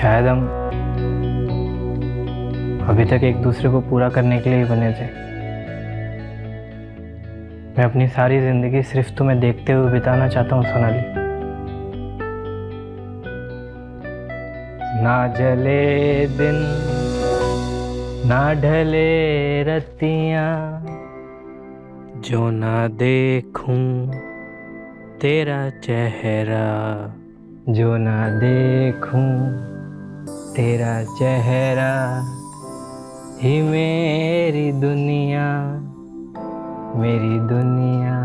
शायद हम अभी तक एक दूसरे को पूरा करने के लिए ही बने थे। मैं अपनी सारी जिंदगी सिर्फ तुम्हें देखते हुए बिताना चाहता हूँ सोनाली। ना जले दिन ना ढले रतियाँ, जो ना देखूं तेरा चेहरा, जो ना देखूं तेरा चेहरा ही मेरी दुनिया, मेरी दुनिया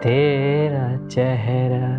तेरा चेहरा।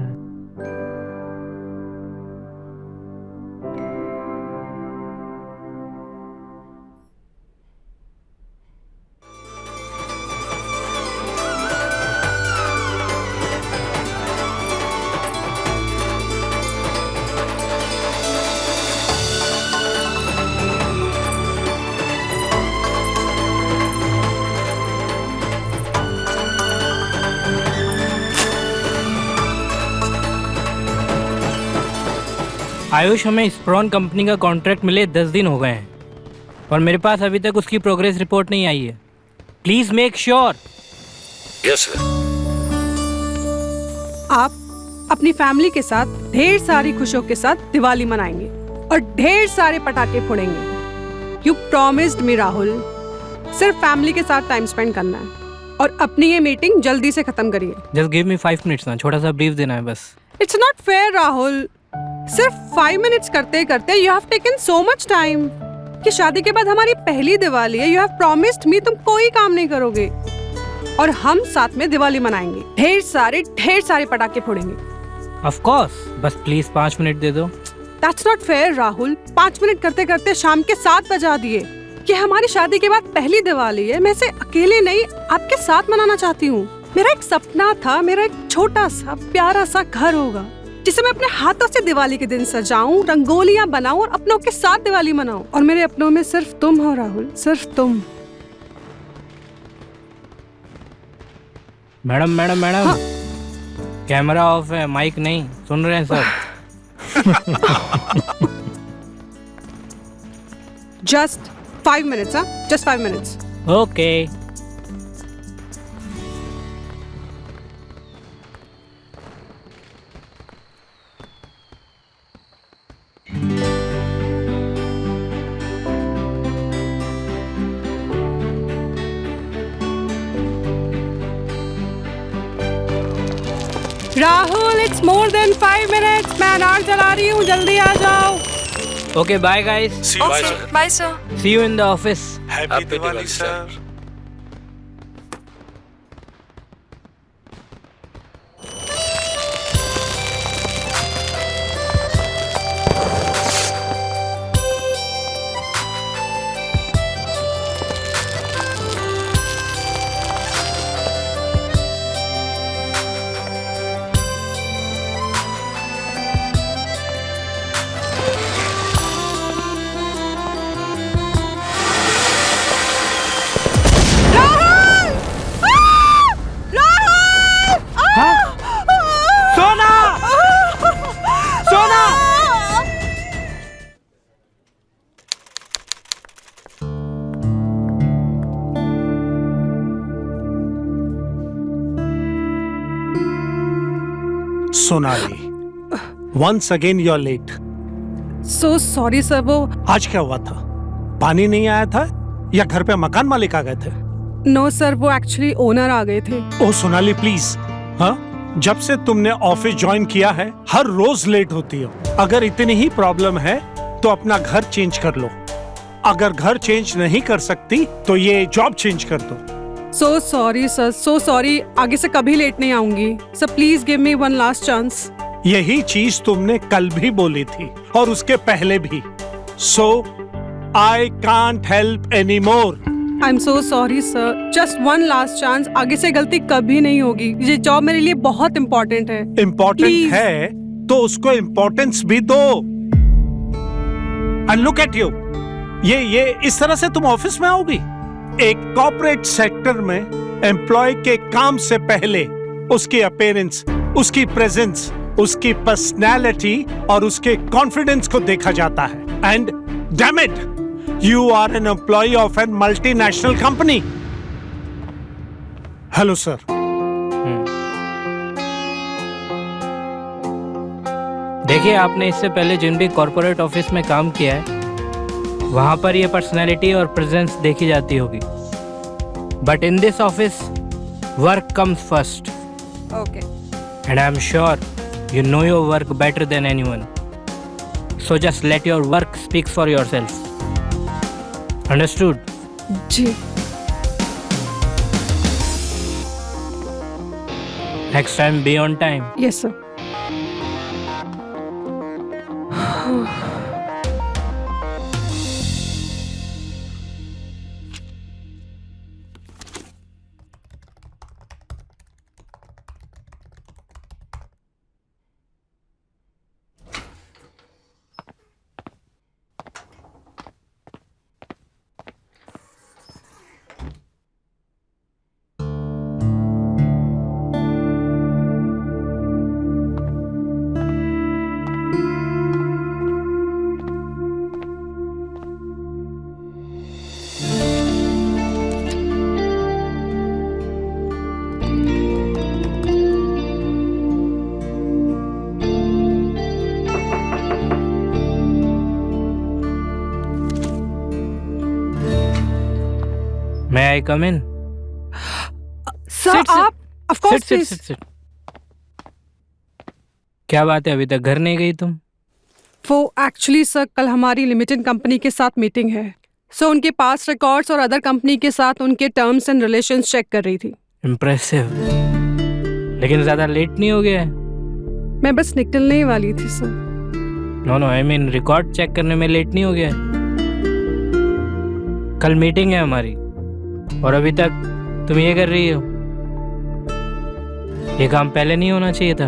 आयुष, हमें स्प्रॉन कंपनी का कॉन्ट्रैक्ट मिले 10 दिन हो गए हैं और मेरे पास अभी तक उसकी प्रोग्रेस रिपोर्ट नहीं आई है। Please make sure. Yes sir. आप अपनी फैमिली के साथ ढेर सारी खुशियों के साथ दिवाली मनाएंगे और ढेर सारे पटाखे फोड़ेंगे। You promised me Rahul. सिर्फ फैमिली के साथ टाइम स्पेंड करना है और अपनी ये मीटिंग जल्दी से खत्म करिए। जस्ट गिव मी 5 मिनट्स ना, छोटा सा ब्रीफ देना है बस। It's not fair Rahul. सिर्फ 5 मिनट्स करते करते you have taken so much time कि शादी के बाद हमारी पहली दिवाली है। यू हैव प्रॉमिस्ड मी तुम कोई काम नहीं करोगे और हम साथ में दिवाली मनाएंगे। ढेर सारे पटाखे फोड़ेंगे। ऑफ कोर्स, बस प्लीज 5 मिनट दे दो। That's not fair Rahul. 5 minute करते करते शाम के 7 बजा दिए। कि हमारी शादी के बाद पहली दिवाली है। मैं इसे अकेले नहीं आपके साथ मनाना चाहती हूँ। मेरा एक सपना था, मेरा एक छोटा सा प्यारा सा घर होगा जिसे मैं अपने हाथों से दिवाली के दिन सजाऊं, रंगोलियां बनाऊं और अपनों के साथ दिवाली मनाऊं। और मेरे अपनों में सिर्फ तुम हो राहुल, सिर्फ तुम। मैडम हाँ। कैमरा ऑफ है, माइक नहीं। सुन रहे हैं सब? Just 5 minutes, huh? Just 5 minutes. Okay. Rahul, it's more than 5 minutes. मैं अनार जला रही हूँ, जल्दी आ जाओ। Okay, bye guys. See you Okay, sir. bye sir. See you in the office. Happy Diwali sir. Sona! Sona! Sonali, once again you're late. So sorry sir, वो आज क्या हुआ था? पानी नहीं आया था या घर पे मकान मालिक आ गए थे? नो सर, वो एक्चुअली ओनर आ गए थे। ओह सोनाली प्लीज, हाँ? जब से तुमने ऑफिस ज्वाइन किया है हर रोज लेट होती हो। अगर इतनी ही प्रॉब्लम है तो अपना घर चेंज कर लो। अगर घर चेंज नहीं कर सकती तो ये जॉब चेंज कर दो। सो सॉरी सर, सो सॉरी। आगे से कभी लेट नहीं आऊंगी sir. Please give me one last chance. यही चीज तुमने कल भी बोली थी और उसके पहले भी। सो I can't help any more. I am so sorry sir. Just one last chance. आगे से गलती कभी नहीं होगी। ये जॉब मेरे लिए बहुत इम्पोर्टेंट है। Important Please. है तो उसको इम्पोर्टेंस भी दो। एंड लुक एट यू, ये इस तरह से तुम ऑफिस में आओगी? एक कॉर्पोरेट सेक्टर में एम्प्लॉय के काम से पहले उसकी अपीयरेंस, उसकी प्रेजेंस उसकी पर्सनैलिटी और उसके कॉन्फिडेंस को देखा जाता है। And damn it, you are an employ of an multinational company. Hello sir. देखिए, आपने इससे पहले जिन भी कॉर्पोरेट ऑफिस में काम किया है वहाँ पर ये पर्सनैलिटी और प्रेजेंस देखी जाती होगी, but in this office work comes first okay. and I'm sure you know your work better than anyone. So just let your work speak for yourself. Understood? जी। Next time be on time. Yes sir. May I come in? Sir Sit, sit. आप of course Sit, please. sit, sit, sit. क्या बात है, अभी तक घर नहीं गई तुम? वो एक्चुअली सर कल हमारी लिमिटेड कंपनी के साथ मीटिंग है, सो उनके पास रिकॉर्ड्स और अदर कंपनी के साथ उनके टर्म्स एंड रिलेशंस चेक कर रही थी। इम्प्रेसिव। लेकिन ज्यादा लेट नहीं हो गया है? मैं बस निकलने ही वाली थी sir. No no, I mean record check करने में लेट नहीं हो गया है? कल मीटिंग है हमारी और अभी तक तुम ये कर रही हो। ये काम पहले नहीं होना चाहिए था।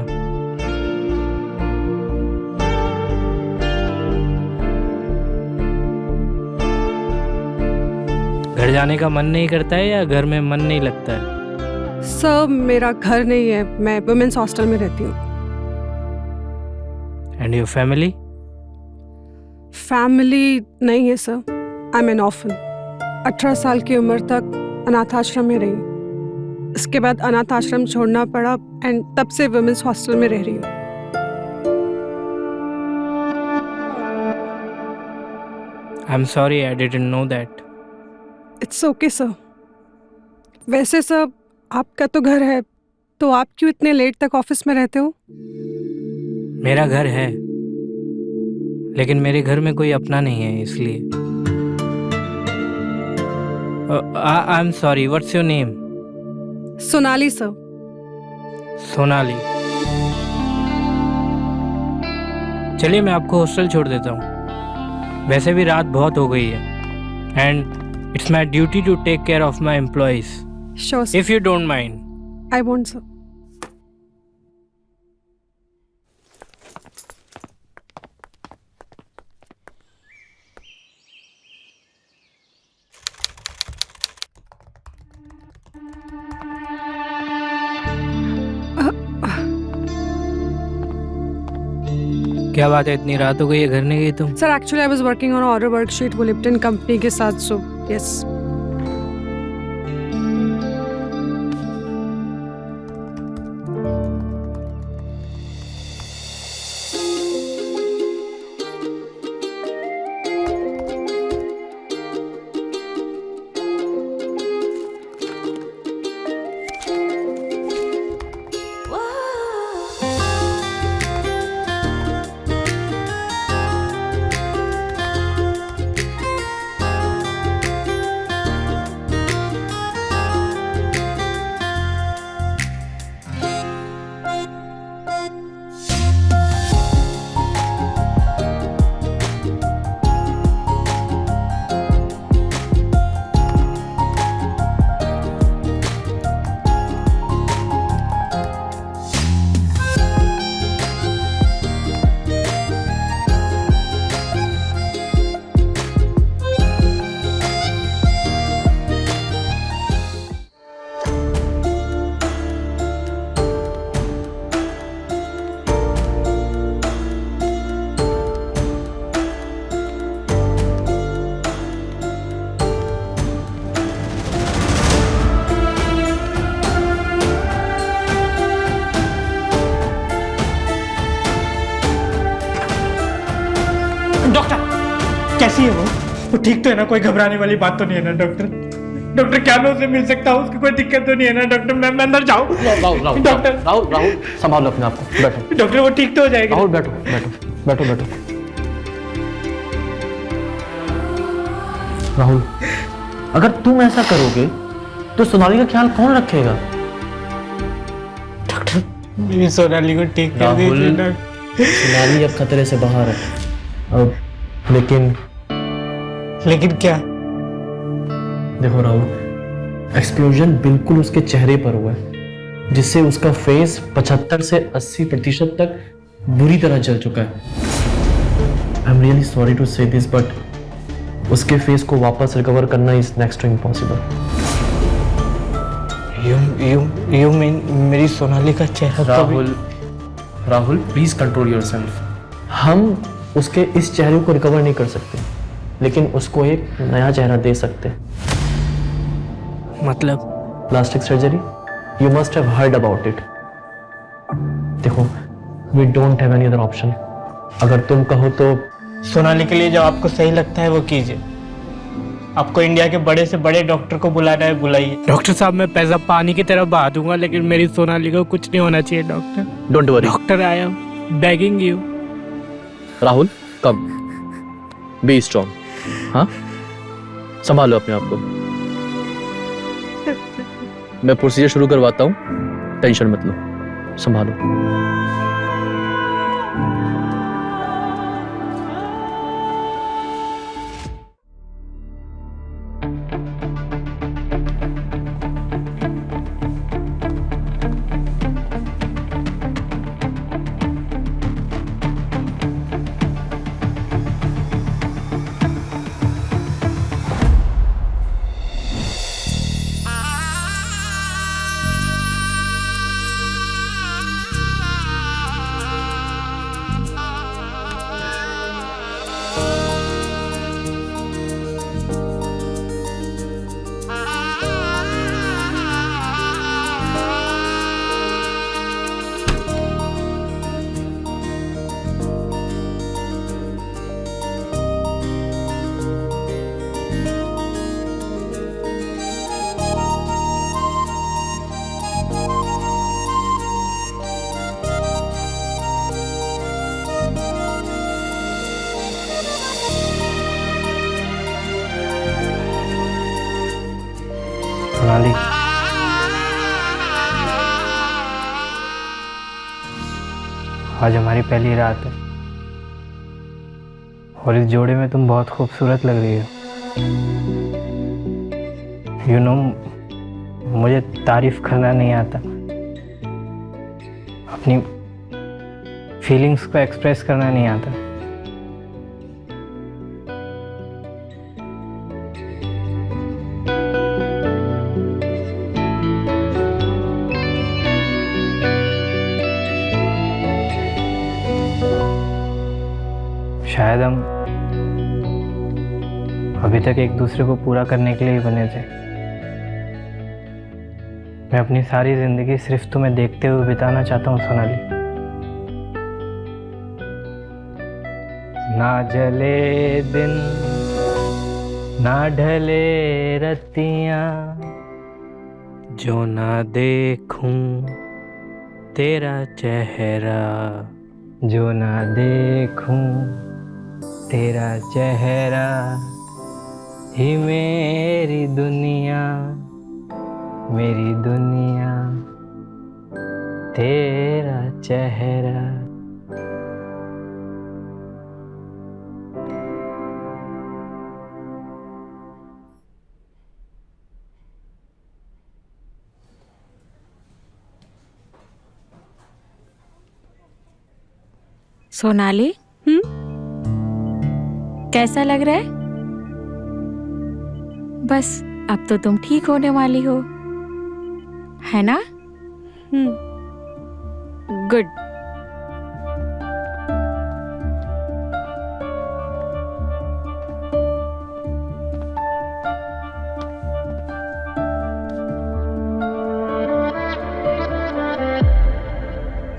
घर जाने का मन नहीं करता है या घर में मन नहीं लगता है? सर मेरा घर नहीं है, मैं वुमेन्स हॉस्टल में रहती हूँ। And your family? फैमिली नहीं है sir, I am N orphan. 18 साल की उम्र तक अनाथ आश्रम में रही, इसके बाद अनाथ आश्रम छोड़ना पड़ा एंड तब से वुमेन्स हॉस्टल में रह रही हूँ। I am sorry, I didn't know that. It's okay sir. वैसे सर आपका तो घर है, तो आप क्यों इतने लेट तक ऑफिस में रहते हो? मेरा घर है, लेकिन मेरे घर में कोई अपना नहीं है, इसलिए। I am sorry, what's your name? Sonali sir. Sonali. चलिए मैं आपको हॉस्टल छोड़ देता हूँ, वैसे भी रात बहुत हो गई है and it's my duty to take care of my employees, sure sir, if you don't mind. I want sir. क्या बात है, इतनी रात हो गई है, घर नहीं गई तुम? Sir actually I was working on order worksheet वो लिप्टन कंपनी के साथ, सो यस। कैसी है वो ठीक तो है ना? कोई घबराने वाली बात तो नहीं है ना डॉक्टर? डॉक्टर क्या मैं उससे मिल सकता हूँ? उसकी कोई दिक्कत तो नहीं है ना डॉक्टर? मैं अंदर जाऊँ? राहुल डॉक्टर राहुल संभालो अपने आप को, बैठो डॉक्टर वो ठीक तो हो जाएगी? राहुल, बैठो बैठो बैठो बैठो। राहुल, अगर तुम ऐसा करोगे तो सोनाली का ख्याल कौन रखेगा? मेरी सोनाली को ठीक कर दीजिए डॉक्टर। सोनाली अब खतरे से बाहर है अब, लेकिन क्या? देखो राहुल, एक्सप्लोजन बिल्कुल उसके चेहरे पर हुआ है, जिससे उसका फेस 75 से 80% तक बुरी तरह जल चुका है। I am really sorry to say this, but उसके फेस को वापस रिकवर करना is next to impossible. You mean मेरी सोनाली का चेहरा? Rahul please control yourself. हम उसके इस चेहरे को रिकवर नहीं कर सकते, लेकिन उसको एक नया चेहरा दे सकते। मतलब? Plastic surgery, you must have heard about it. देखो, we don't have any other option. अगर तुम कहो तो सोनाली के लिए जो आपको सही लगता है वो कीजिए। आपको इंडिया के बड़े से बड़े डॉक्टर को बुलाना है, बुलाइए। डॉक्टर साहब, मैं पैसा पानी की तरह बहा दूंगा, लेकिन मेरी सोनाली को कुछ नहीं होना चाहिए doctor. Don't worry doctor, I am begging you. Rahul, come, be strong. हाँ, संभालो अपने आप को। मैं प्रोसीजर शुरू करवाता हूँ, टेंशन मत लो, संभालो। सोनाली, आज हमारी पहली रात है और इस जोड़े में तुम बहुत खूबसूरत लग रही हो। यू नो, मुझे तारीफ करना नहीं आता, अपनी फीलिंग्स को एक्सप्रेस करना नहीं आता। शायद हम अभी तक एक दूसरे को पूरा करने के लिए ही बने थे। मैं अपनी सारी जिंदगी सिर्फ तुम्हें देखते हुए बिताना चाहता हूँ सोनाली। ना जले दिन ना ढले रतियाँ, जो ना देखूं तेरा चेहरा, जो ना देखूं तेरा चेहरा, ही मेरी दुनिया, मेरी दुनिया, तेरा चेहरा। सोनाली, कैसा लग रहा है? बस अब तो तुम ठीक होने वाली हो, है ना? गुड।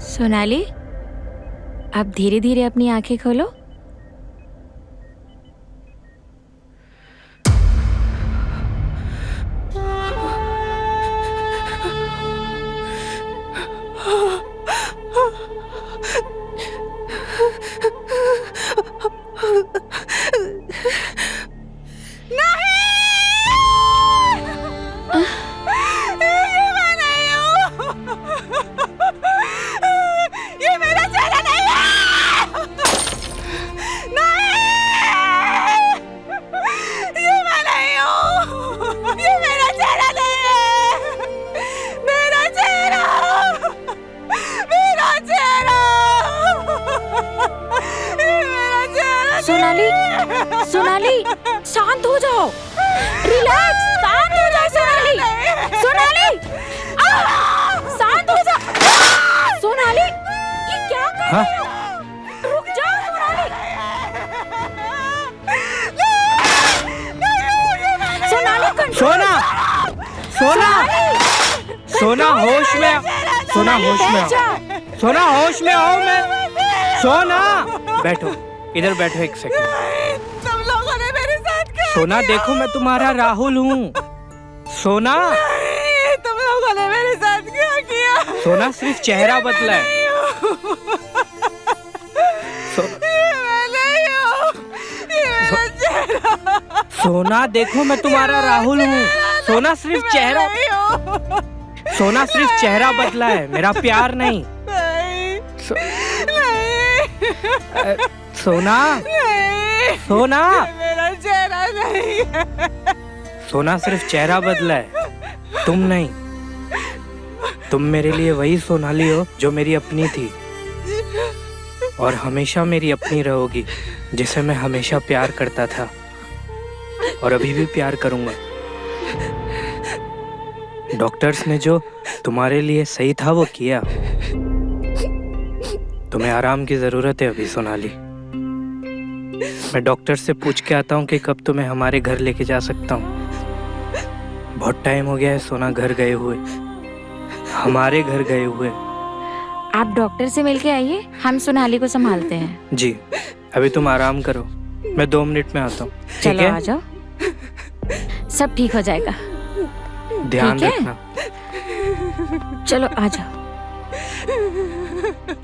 सोनाली, अब धीरे धीरे अपनी आंखें खोलो। ये मेरा चेहरा नहीं है। नहीं, ये मैं नहीं हूँ। ये मेरा चेहरा नहीं है। मेरा चेहरा, मेरा चेहरा, ये मेरा चेहरा। सोनाली, सोनाली, शांत हो जाओ, रिलैक्स, शांत हो जाओ सोनाली, सोनाली, शांत हो जाओ, सोनाली, ये क्या कर रही हो? रुक जाओ सोनाली, सोनाली, सोना, सोना, सोना होश में, सोना होश में आओ, सोना होश में आओ। मैं सोना, बैठो इधर, बैठो एक सेकंड। तुम लोगों ने मेरे साथ क्या सोना देखो, मैं तुम्हारा राहुल हूँ। सोना, किया? तुम लोगों ने मेरे साथ क्या किया? सोना सिर्फ चेहरा बदला है। सोना देखो, मैं तुम्हारा राहुल हूँ। सोना सिर्फ चेहरा, सोना सिर्फ चेहरा बदला है, मेरा प्यार नहीं। सोना, सोना, मेरा चेहरा नहीं है। सोना सिर्फ चेहरा बदला है, तुम नहीं। तुम मेरे लिए वही सोनाली हो जो मेरी अपनी थी और हमेशा मेरी अपनी रहोगी, जिसे मैं हमेशा प्यार करता था और अभी भी प्यार करूंगा। डॉक्टर्स ने जो तुम्हारे लिए सही था वो किया। तुम्हें आराम की जरूरत है अभी सोनाली। मैं डॉक्टर से पूछ के आता हूँ कि कब तुम्हें हमारे घर लेके जा सकता हूँ। बहुत टाइम हो गया है सोना घर गए हुए, हमारे घर गए हुए। आप डॉक्टर से मिलके आइए, हम सोनाली को संभालते हैं। जी, अभी तुम आराम करो, मैं 2 मिनट में आता हूँ। ठीक चलो है? आ जाओ, सब ठीक हो जाएगा। ध्यान ठीक है? रखना। चलो आ जाओ,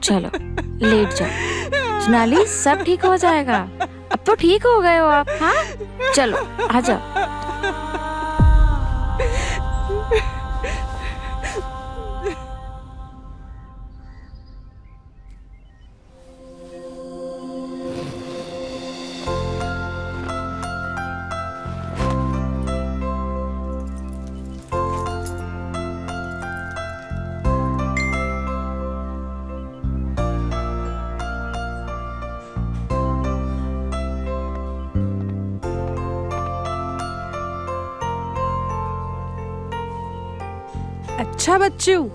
चलो लेट जाओ। सोनाली, सब ठीक हो जाएगा। अब तो ठीक हो गए हो आप। हाँ, चलो आ जाओ। अच्छा बच्चू,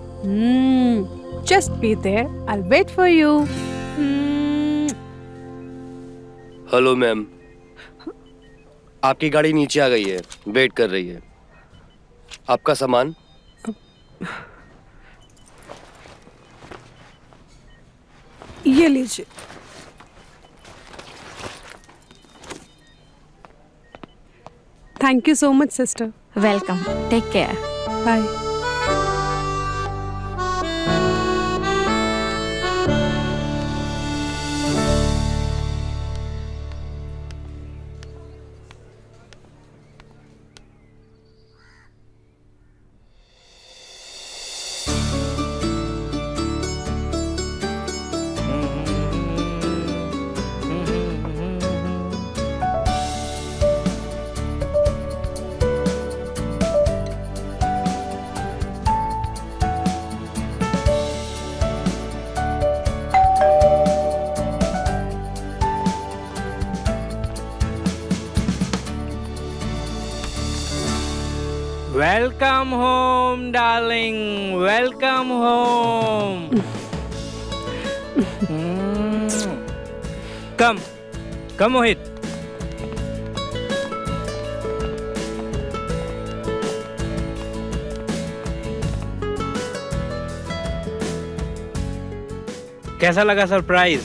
just be there. I'll wait for you. Hello ma'am, आपकी गाड़ी नीचे आ गई है, वेट कर रही है। आपका सामान? ये लीजिए। Thank you so much, sister. Welcome, take care. Bye. Welcome home, darling. Welcome home. Come, come, Mohit. कैसा लगा सरप्राइज?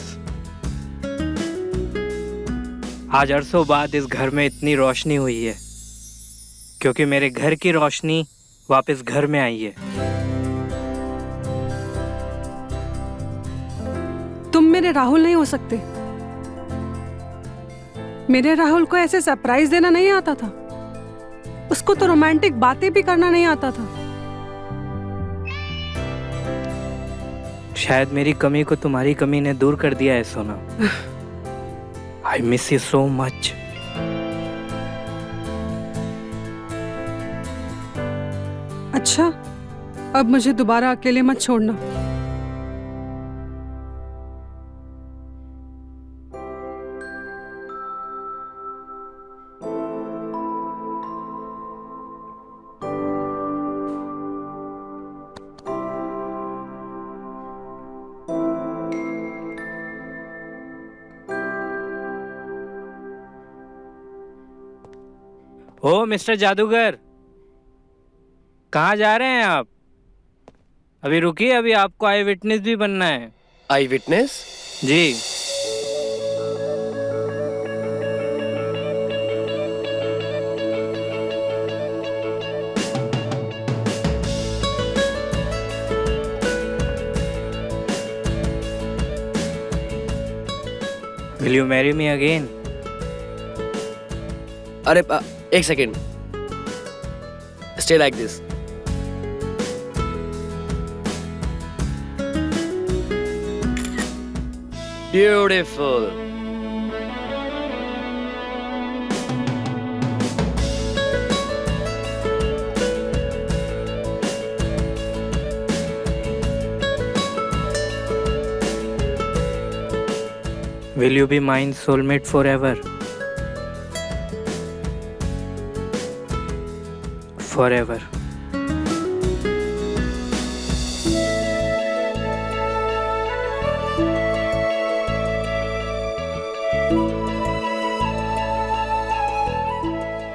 आज अरसों बाद इस घर में इतनी रोशनी हुई है क्योंकि मेरे घर की रोशनी वापस घर में आई है। तुम मेरे राहुल नहीं हो सकते। मेरे राहुल को ऐसे सरप्राइज देना नहीं आता था, उसको तो रोमांटिक बातें भी करना नहीं आता था। शायद मेरी कमी को तुम्हारी कमी ने दूर कर दिया है सोना। I miss you so much. अच्छा, अब मुझे दोबारा अकेले मत छोड़ना। ओ मिस्टर जादूगर, कहाँ जा रहे हैं आप? अभी रुकिए, अभी आपको आई विटनेस भी बनना है। Eye witness? जी। Will you marry me again? अरे एक second, stay like this. Beautiful. Will you be mine soulmate forever? Forever.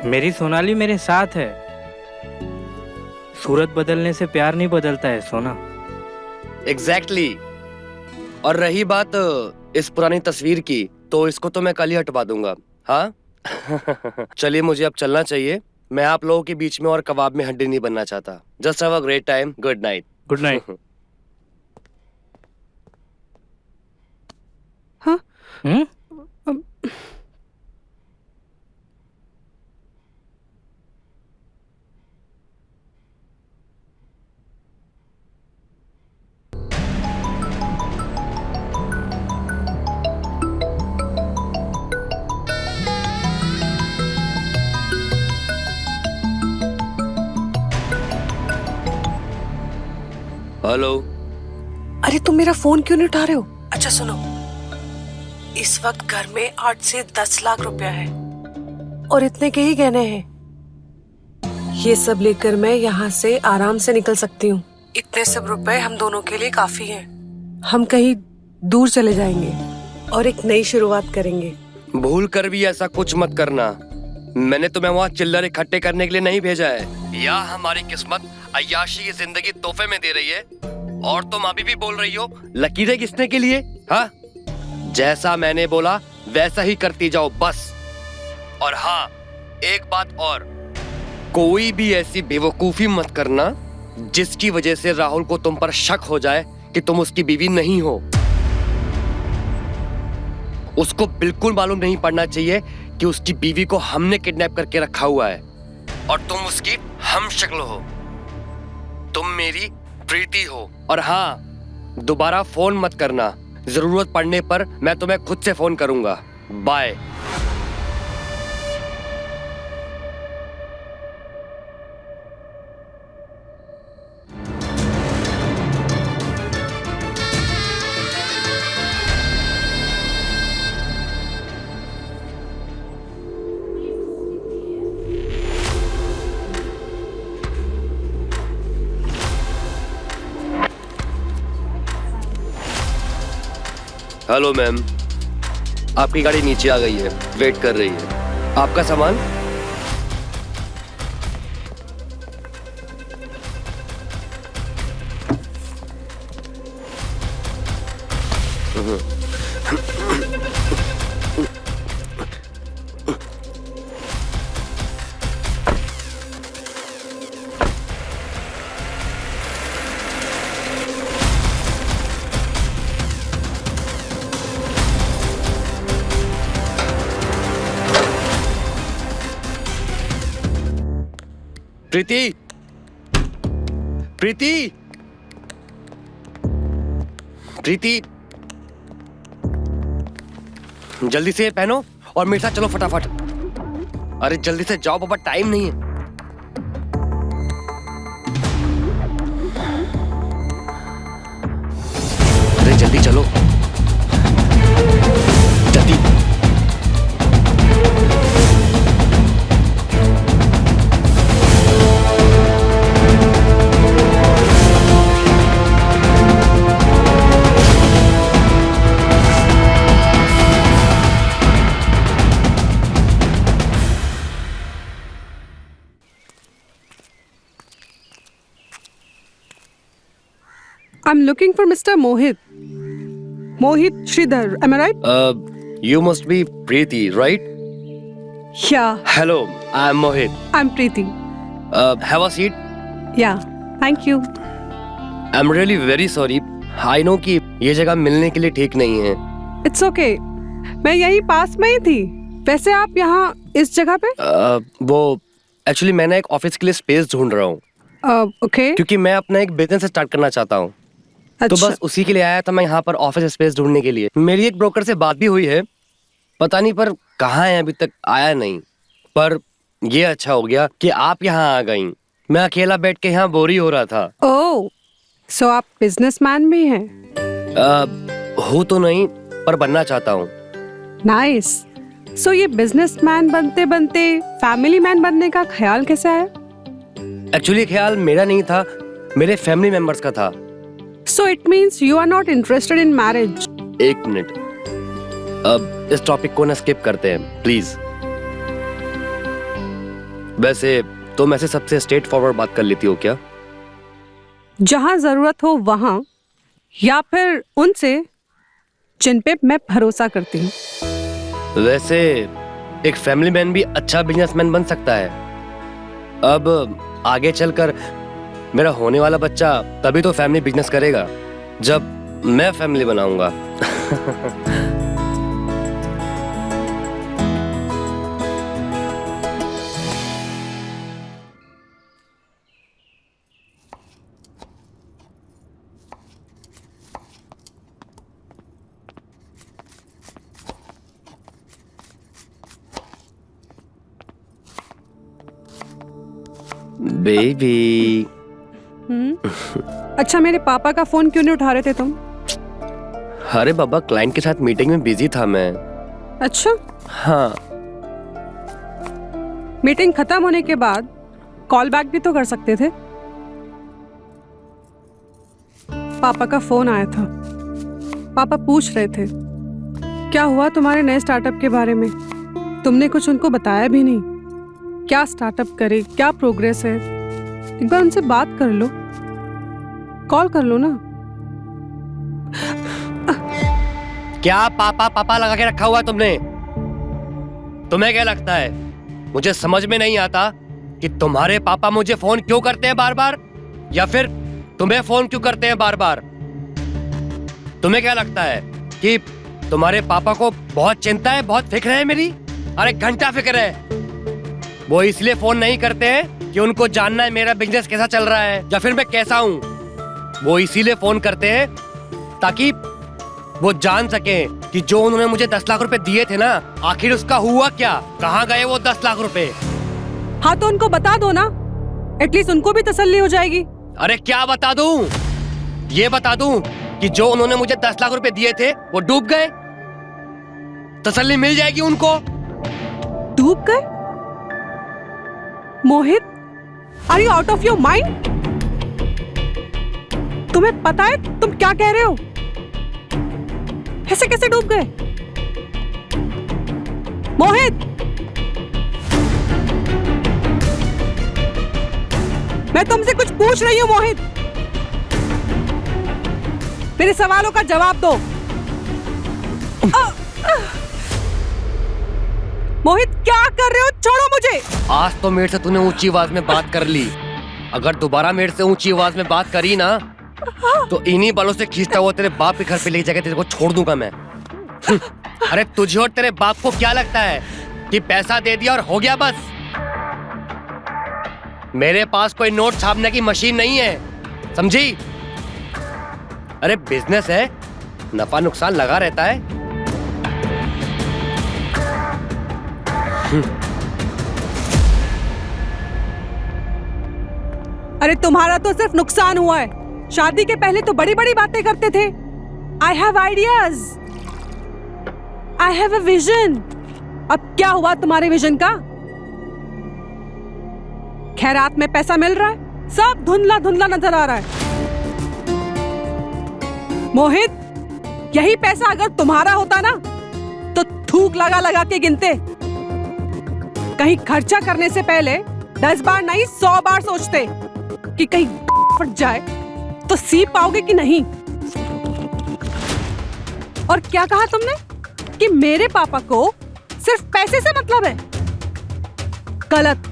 मेरी सोनाली मेरे साथ है। सूरत बदलने से प्यार नहीं बदलता है सोना। एग्जैक्टली। और रही बात इस पुरानी तस्वीर की, तो इसको तो मैं कल ही हटवा दूंगा। हाँ चलिए, मुझे अब चलना चाहिए। मैं आप लोगों के बीच में और कबाब में हड्डी नहीं बनना चाहता। Just have a great time. Good night. Good night. हाँ? हेलो। अरे तुम मेरा फोन क्यों नहीं उठा रहे हो? अच्छा सुनो, इस वक्त घर में 8 से 10 लाख रुपया है और इतने के ही गहने हैं। ये सब लेकर मैं यहाँ से आराम से निकल सकती हूँ। इतने सब रुपए हम दोनों के लिए काफी हैं। हम कहीं दूर चले जाएंगे और एक नई शुरुआत करेंगे। भूल कर भी ऐसा कुछ मत करना। मैंने तुम्हें वहाँ चिल्लर इकट्ठे करने के लिए नहीं भेजा है। या हमारी किस्मत अय्याशी की जिंदगी तोहफे में दे रही है और तुम अभी भी बोल रही हो लकीरें किसने के लिए? हाँ, जैसा मैंने बोला वैसा ही करती जाओ बस। और हाँ, एक बात और, कोई भी ऐसी बेवकूफी मत करना जिसकी वजह से राहुल को तुम पर शक हो जाए कि तुम उसकी बीवी नहीं हो। उसको बिल्कुल मालूम नहीं पड़ना चाहिए कि उसकी बीवी को हमने किडनैप करके रखा हुआ है और तुम उसकी हम शक्ल हो। तुम मेरी प्रीति हो। और हाँ, दोबारा फोन मत करना। जरूरत पड़ने पर मैं तुम्हें खुद से फोन करूंगा। बाय। हेलो मैम, आपकी गाड़ी नीचे आ गई है, वेट कर रही है। आपका सामान? प्रीति, प्रीति, प्रीति, जल्दी से पहनो और मेरे साथ चलो फटाफट। अरे जल्दी से जाओ बाबा, टाइम नहीं है। अरे जल्दी चलो, जल्दी। I'm looking for Mr. Mohit. Mohit Sridhar, am I right? You must be Preeti, right? Yeah, Hello, I'm Mohit. I'm Preeti. Have a seat. Yeah, thank you. I'm really very sorry. I know कि ये जगह मिलने के लिए ठीक नहीं है। It's okay. मैं यहीं पास में ही थी। वैसे आप यहाँ इस जगह पे? वो एक्चुअली मैं ना एक ऑफिस के लिए स्पेस ढूंढ रहा हूँ, Okay. क्योंकि मैं अपना एक बिजनेस स्टार्ट करना चाहता हूँ। तो अच्छा। बस उसी के लिए आया था मैं यहाँ पर ऑफिस स्पेस ढूंढने के लिए। मेरी एक ब्रोकर से बात भी हुई है, पता नहीं पर कहाँ है, अभी तक आया नहीं। पर ये अच्छा हो गया कि आप यहाँ आ गईं। मैं अकेला बैठ के यहाँ बोरी हो रहा था। Oh, so आप बिजनेसमैन भी हैं? हूँ तो नहीं, पर बनना चाहता हूँ। Nice. So ये बिजनेसमैन बनते बनते फैमिली मैन बनने का ख्याल कैसे आया? एक्चुअली ख्याल मेरा नहीं था, मेरे फैमिली मेंबर्स का था। So it means you are not interested in marriage. एक मिनट, अब इस टॉपिक को ना स्किप करते हैं प्लीज। वैसे तुम ऐसे सबसे स्ट्रेट फॉरवर्ड बात कर लेती हो क्या? जहाँ जरूरत हो वहाँ, या फिर उनसे जिन पे मैं भरोसा करती हूँ। वैसे एक फैमिली मैन भी अच्छा बिजनेसमैन बन सकता है। अब आगे चलकर मेरा होने वाला बच्चा तभी तो फैमिली बिजनेस करेगा जब मैं फैमिली बनाऊंगा। बेबी। अच्छा, मेरे पापा का फोन क्यों नहीं उठा रहे थे तुम? अरे बाबा, क्लाइंट के साथ मीटिंग में बिजी था मैं। अच्छा, हाँ। मीटिंग खत्म होने के बाद कॉल बैक भी तो कर सकते थे। पापा का फोन आया था। पापा पूछ रहे थे क्या हुआ तुम्हारे नए स्टार्टअप के बारे में। तुमने कुछ उनको बताया भी नहीं। क्या स्टार्टअप करे, क्या प्रोग्रेस है। एक बार उनसे बात कर लो, कॉल कर लो ना। क्या पापा पापा लगा के रखा हुआ है तुमने? तुम्हें क्या लगता है मुझे समझ में नहीं आता कि तुम्हारे पापा मुझे फोन क्यों करते हैं बार बार, या फिर तुम्हें फोन क्यों करते हैं बार बार? तुम्हें क्या लगता है कि तुम्हारे पापा को बहुत चिंता है, बहुत फिक्र है मेरी? अरे घंटा फिक्र है। वो इसलिए फोन नहीं करते हैं कि उनको जानना है मेरा बिजनेस कैसा चल रहा है या फिर मैं कैसा हूं। वो इसीलिए फोन करते हैं ताकि वो जान सके कि जो उन्होंने मुझे 10 लाख रुपए दिए थे ना, आखिर उसका हुआ क्या, कहाँ गए वो 10 लाख रुपए। हाँ तो उनको बता दो ना, एटलीस्ट उनको भी तसल्ली हो जाएगी। अरे क्या बता दूं? ये बता दूं कि जो उन्होंने मुझे 10 लाख रुपए दिए थे वो डूब गए, तसल्ली मिल जाएगी उनको। डूब गए? Mohit, are you out of your mind? तुम्हें पता है तुम क्या कह रहे हो? ऐसे कैसे डूब गए? मोहित, मैं तुमसे कुछ पूछ रही हूं मोहित, मेरे सवालों का जवाब दो। मोहित क्या कर रहे हो? छोड़ो मुझे। आज तो मेरे से तूने ऊंची आवाज में बात कर ली, अगर दोबारा मेरे से ऊंची आवाज में बात करी ना तो इन्हीं बालों से खींचता हुआ तेरे बाप के घर पे ले जाकर तेरे को छोड़ दूंगा मैं। अरे तुझे और तेरे बाप को क्या लगता है कि पैसा दे दिया और हो गया बस? मेरे पास कोई नोट छापने की मशीन नहीं है, समझी? अरे बिजनेस है, नफा नुकसान लगा रहता है। अरे तुम्हारा तो सिर्फ नुकसान हुआ है। शादी के पहले तो बड़ी बड़ी बातें करते थे। I have ideas, I have a vision. अब क्या हुआ तुम्हारे विजन का? खैरात में पैसा मिल रहा है, सब धुंधला धुंधला नजर आ रहा है। मोहित, यही पैसा अगर तुम्हारा होता ना तो थूक लगा लगा के गिनते। कहीं खर्चा करने से पहले 10 बार नहीं 100 बार सोचते कि कहीं फट जाए तो सी पाओगे कि नहीं। और क्या कहा तुमने कि मेरे पापा को सिर्फ पैसे से मतलब है? गलत।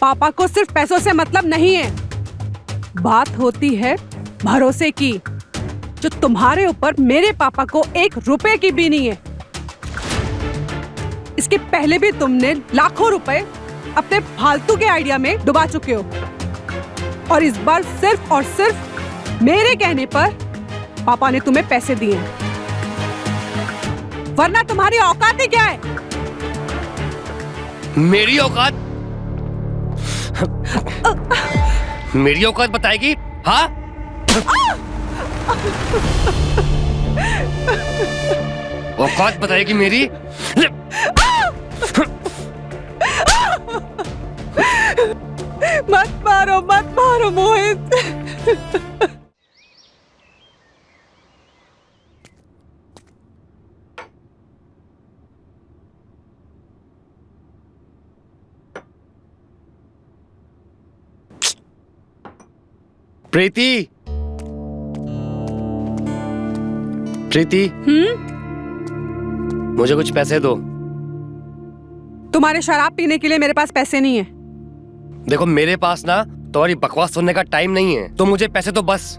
पापा को सिर्फ पैसों से मतलब नहीं है। बात होती है भरोसे की, जो तुम्हारे ऊपर मेरे पापा को 1 रुपए की भी नहीं है। इसके पहले भी तुमने लाखों रुपए अपने फालतू के आइडिया में डुबा चुके हो, और इस बार सिर्फ और सिर्फ मेरे कहने पर पापा ने तुम्हें पैसे दिए, वरना तुम्हारी औकात ही क्या है? मेरी औकात? मेरी औकात बताएगी? हाँ? औकात बताएगी मेरी? मत मारो मोहित। प्रीति, प्रीति, मुझे कुछ पैसे दो। तुम्हारे शराब पीने के लिए मेरे पास पैसे नहीं है। देखो, मेरे पास ना तुम्हारी बकवास सुनने का टाइम नहीं है, तो मुझे पैसे दो बस।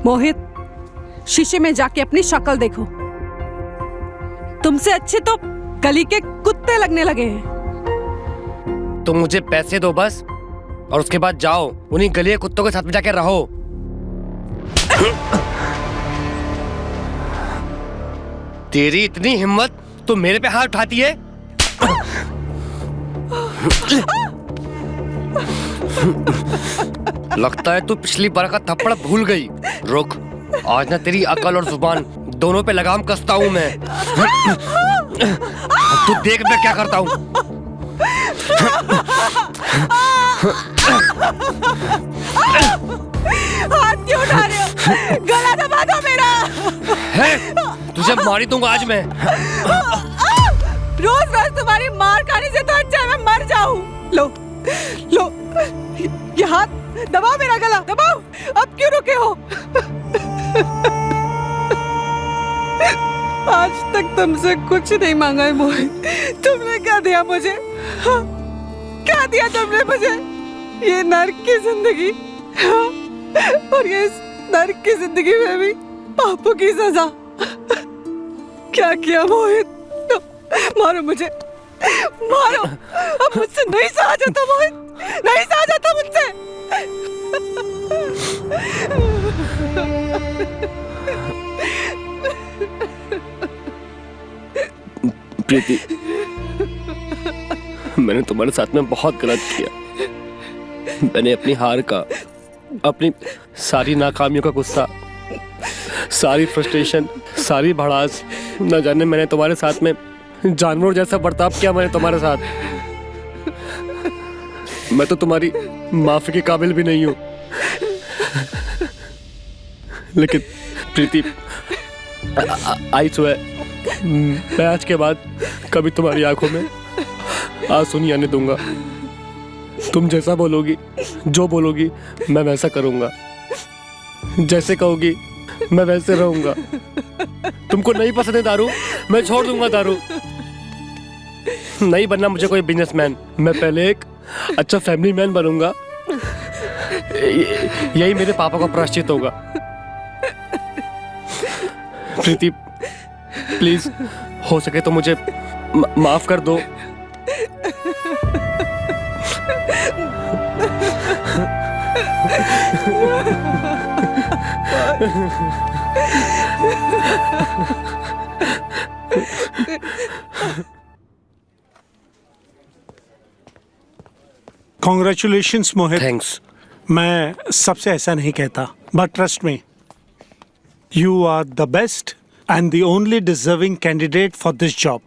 मोहित, शीशे में जाके अपनी शक्ल देखो। तुमसे अच्छे तो गली के कुत्ते लगने लगे हैं। तुम मुझे पैसे दो बस, और उसके बाद जाओ उन्हीं गली के कुत्तों के साथ में जाके रहो। तेरी इतनी हिम्मत, तू मेरे पे हाथ उठाती है? लगता है तू पिछली बार का थप्पड़ भूल गई। रुक, आज ना तेरी अकल और जुबान दोनों पे लगाम कसता हूं मैं। तू देख मैं क्या करता हूं। हाथ क्यों उठा रहे हो? गला दबा दो मेरा। है, तुझे मारी दूंगा आज मैं। रोज रोज तुम्हारी मार खाने से तो अच्छा है मैं मर जाऊं। लो लो, ये हाथ दबाओ, मेरा गला दबाओ। अब क्यों रुके हो? आज तक तुमसे कुछ नहीं मांगा है मोहित। तुमने क्या दिया मुझे? हाँ? क्या दिया तुमने मुझे? ये नर्क की जिंदगी, हाँ? और ये इस नर्क की जिंदगी में भी पापों की सजा। क्या किया मोहित? मारो मुझे, मारो। अब मुझसे नहीं सहा जाता मोहित, नहीं सहा जाता मुझसे। प्रीति, मैंने तुम्हारे साथ में बहुत गलत किया। मैंने अपनी हार का, अपनी सारी नाकामियों का गुस्सा, सारी फ्रस्ट्रेशन, सारी भड़ास, न जाने मैंने तुम्हारे साथ में जानवर जैसा बर्ताव किया। मैंने तुम्हारे साथ, मैं तो तुम्हारी माफी के काबिल भी नहीं हूं। लेकिन प्रीति, आई स्वेयर, मैं आज के बाद कभी तुम्हारी आंखों में आंसू नहीं आने दूंगा। तुम जैसा बोलोगी, जो बोलोगी, मैं वैसा करूंगा। जैसे कहोगी मैं वैसे रहूंगा। तुमको नहीं पसंद है दारू, मैं छोड़ दूंगा दारू। नहीं बनना मुझे कोई बिजनेसमैन, मैं पहले एक अच्छा फैमिली मैन बनूंगा। यही मेरे पापा का प्रायश्चित होगा। प्रीति, प्लीज, हो सके तो मुझे माफ कर दो। कॉन्ग्रेचुलेशंस मोहित। थैंक्स। मैं सबसे ऐसा नहीं कहता, but trust me, you are the best and the only deserving candidate for this job.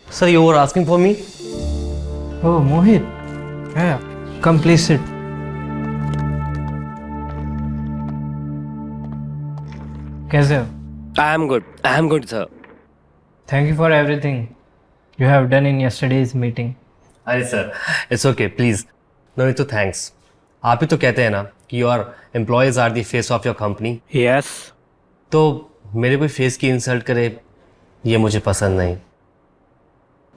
Sir, you were asking for me? Oh Mohit, come please sit. कैसे हो? I am good sir. Thank you for everything you have done in yesterday's meeting. अरे sir, it's okay, please no need to thanks. आप ही तो कहते हैं ना कि your employees are the face of your company. Yes. तो मेरे कोई फेस की इंसल्ट करे ये मुझे पसंद नहीं।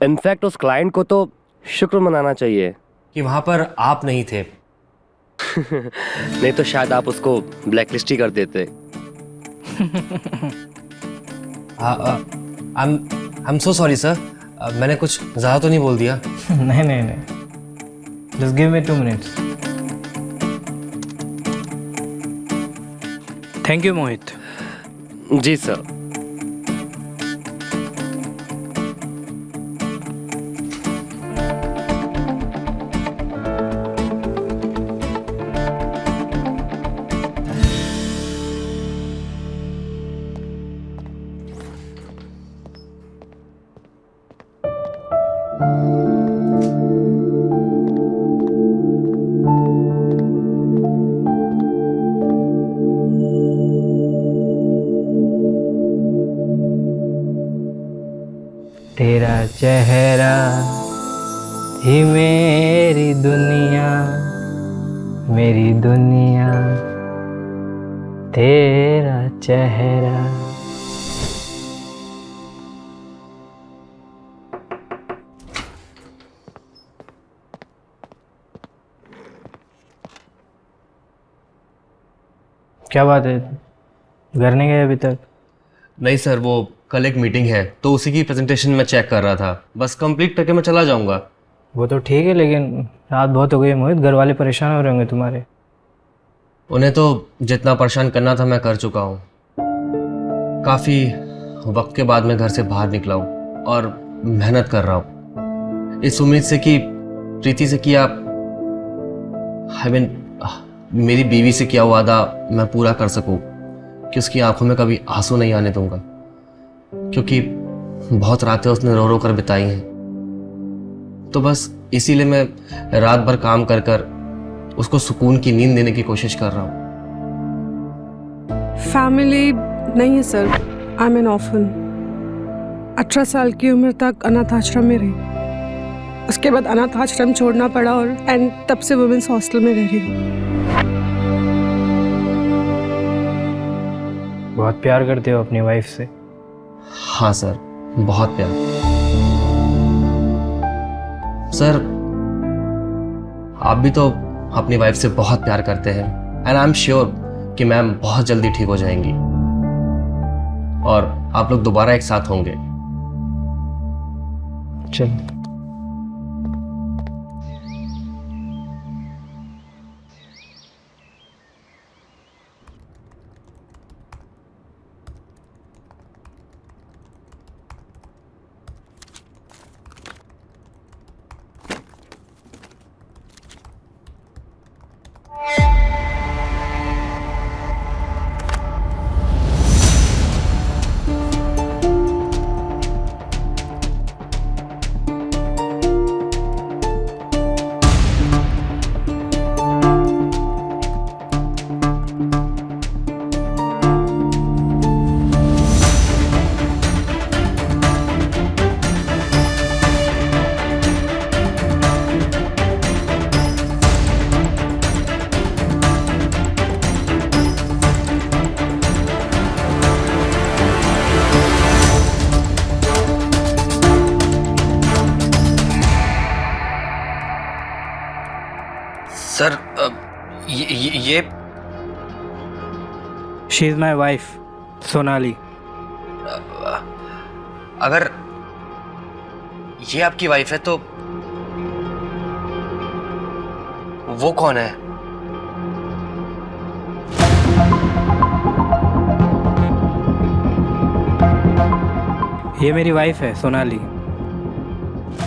इनफैक्ट उस क्लाइंट को तो शुक्र मनाना चाहिए कि वहां पर आप नहीं थे। नहीं तो शायद आप उसको ब्लैकलिस्ट ही कर देते। I am so sorry sir, मैंने कुछ ज़्यादा तो नहीं बोल दिया? नहीं, just give me 2 minutes। Thank you Mohit. जी सर। तेरा चेहरा ही मेरी दुनिया, मेरी दुनिया तेरा चेहरा। क्या बात है, घर नहीं गए अभी तक? नहीं सर, वो कल एक मीटिंग है तो उसी की प्रेजेंटेशन में चेक कर रहा था, बस कंप्लीट करके मैं चला जाऊंगा। वो तो ठीक है, लेकिन रात बहुत हो गई मोहित, घर वाले परेशान हो रहे होंगे तुम्हारे। उन्हें तो जितना परेशान करना था मैं कर चुका हूँ। काफ़ी वक्त के बाद मैं घर से बाहर निकला हूँ और मेहनत कर रहा हूँ इस उम्मीद से कि प्रीति से किया, मेरी बीवी से किया वादा मैं पूरा कर सकूँ कि उसकी आंखों में कभी आंसू नहीं आने दूंगा, क्योंकि बहुत रातें उसने रो रो कर बिताई हैं। तो बस इसीलिए मैं रात भर काम कर कर उसको सुकून की नींद देने की कोशिश कर रहा हूँ। फैमिली नहीं है sir, I am N orphan. 18 साल की उम्र तक अनाथ आश्रम में रही, उसके बाद अनाथ आश्रम छोड़ना पड़ा और तब से वुमेन्स हॉस्टल में रह रही हूँ। बहुत प्यार करते हो अपनी वाइफ से? हाँ सर, बहुत प्यार। सर, आप भी तो अपनी वाइफ से बहुत प्यार करते हैं एंड आई एम श्योर कि मैम बहुत जल्दी ठीक हो जाएंगी और आप लोग दोबारा एक साथ होंगे। चल। सर ये she is my wife Sonali. अगर ये आपकी वाइफ है तो वो कौन है? ये मेरी वाइफ है सोनाली।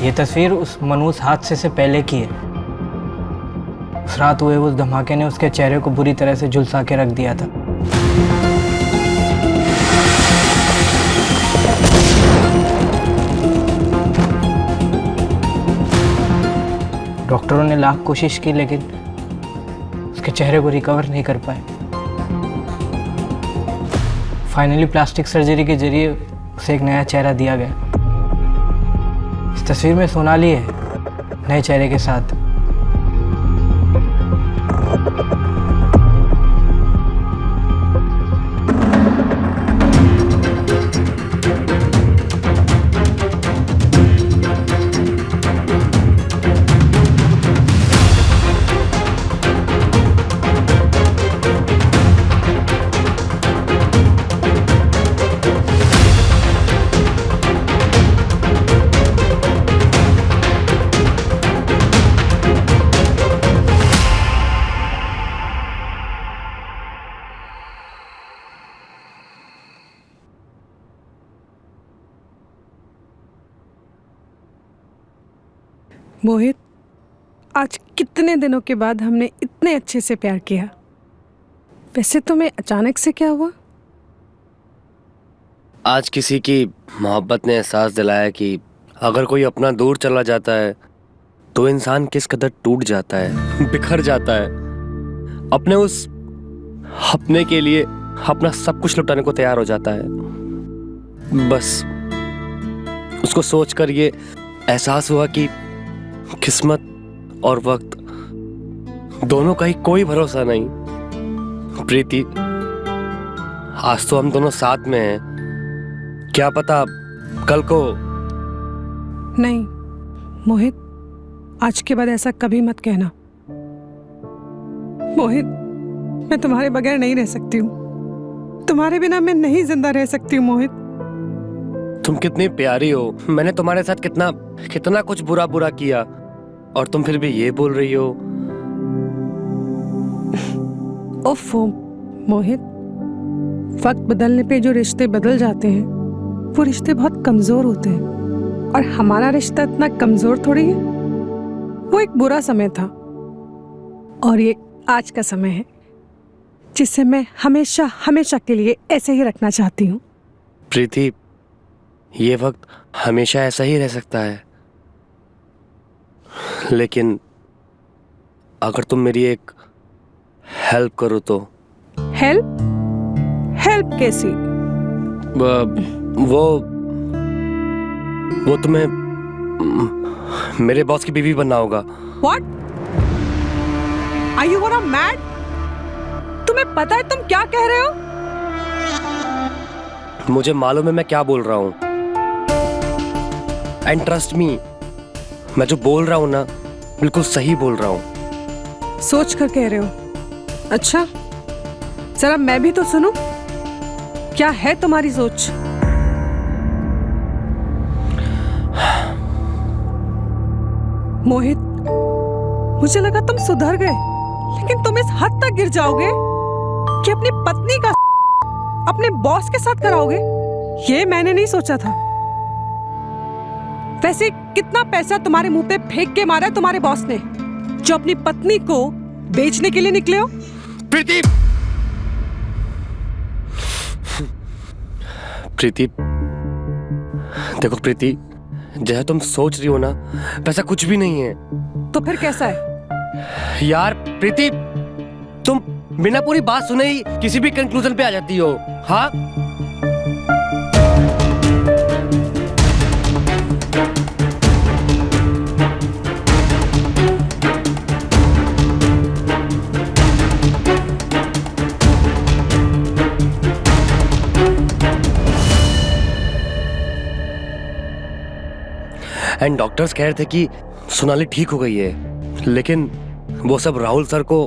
ये तस्वीर उस मनूस हादसे से पहले की है। उस रात हुए उस धमाके ने उसके चेहरे को बुरी तरह से झुलसा के रख दिया था। डॉक्टरों ने लाख कोशिश की लेकिन उसके चेहरे को रिकवर नहीं कर पाए। फाइनली प्लास्टिक सर्जरी के जरिए उसे एक नया चेहरा दिया गया। इस तस्वीर में सोनाली है नए चेहरे के साथ। मोहित, आज कितने दिनों के बाद हमने इतने अच्छे से प्यार किया। वैसे तुम्हें अचानक से क्या हुआ? आज किसी की मोहब्बत ने एहसास दिलाया कि अगर कोई अपना दूर चला जाता है तो इंसान किस कदर टूट जाता है, बिखर जाता है, अपने उस अपने के लिए अपना सब कुछ लुटाने को तैयार हो जाता है। बस उसको सोचकर ये एहसास हुआ कि किस्मत और वक्त दोनों का ही कोई भरोसा नहीं। प्रीति, आज तो हम दोनों साथ में हैं, क्या पता कल को। नहीं मोहित, आज के बाद ऐसा कभी मत कहना। मोहित, मैं तुम्हारे बगैर नहीं रह सकती हूँ। तुम्हारे बिना मैं नहीं जिंदा रह सकती हूँ मोहित। तुम कितनी प्यारी हो। मैंने तुम्हारे साथ कितना कितना कुछ बुरा बुरा किया और तुम फिर भी ये बोल रही हो। ओफो मोहित, वक्त बदलने पे जो रिश्ते बदल जाते हैं वो रिश्ते बहुत कमजोर होते हैं, और हमारा रिश्ता इतना कमजोर थोड़ी है। वो एक बुरा समय था और ये आज का समय है जिसे मैं हमेशा हमेशा के लिए ऐसे ही रखना चाहती हूँ। प्रीति, ये वक्त हमेशा ऐसा ही रह सकता है, लेकिन अगर तुम मेरी एक हेल्प करो तो। हेल्प? हेल्प कैसी? वो तुम्हें मेरे बॉस की बीवी बनना होगा। What? Are you gonna mad? तुम्हें पता है तुम क्या कह रहे हो? मुझे मालूम है मैं क्या बोल रहा हूँ, एंड ट्रस्ट मी, मैं जो बोल रहा हूँ ना बिल्कुल सही बोल रहा हूँ। सोच कर कह रहे हो? अच्छा, जरा मैं भी तो सुनूं। क्या है तुम्हारी सोच? मोहित, मुझे लगा तुम सुधर गए, लेकिन तुम इस हद तक गिर जाओगे कि अपनी पत्नी का अपने बॉस के साथ कराओगे। ये मैंने नहीं सोचा था। वैसे कितना पैसा तुम्हारे मुंह पे फेंक के मारा है तुम्हारे बॉस ने, जो अपनी पत्नी को बेचने के लिए निकले हो? प्रीति, प्रीति, देखो प्रीति, जैसा तुम सोच रही हो ना वैसा कुछ भी नहीं है। तो फिर कैसा है? यार प्रीति, तुम बिना पूरी बात सुने ही किसी भी कंक्लूजन पे आ जाती हो। हाँ, एंड डॉक्टर्स कह रहे थे कि सोनाली ठीक हो गई है, लेकिन वो सब राहुल सर को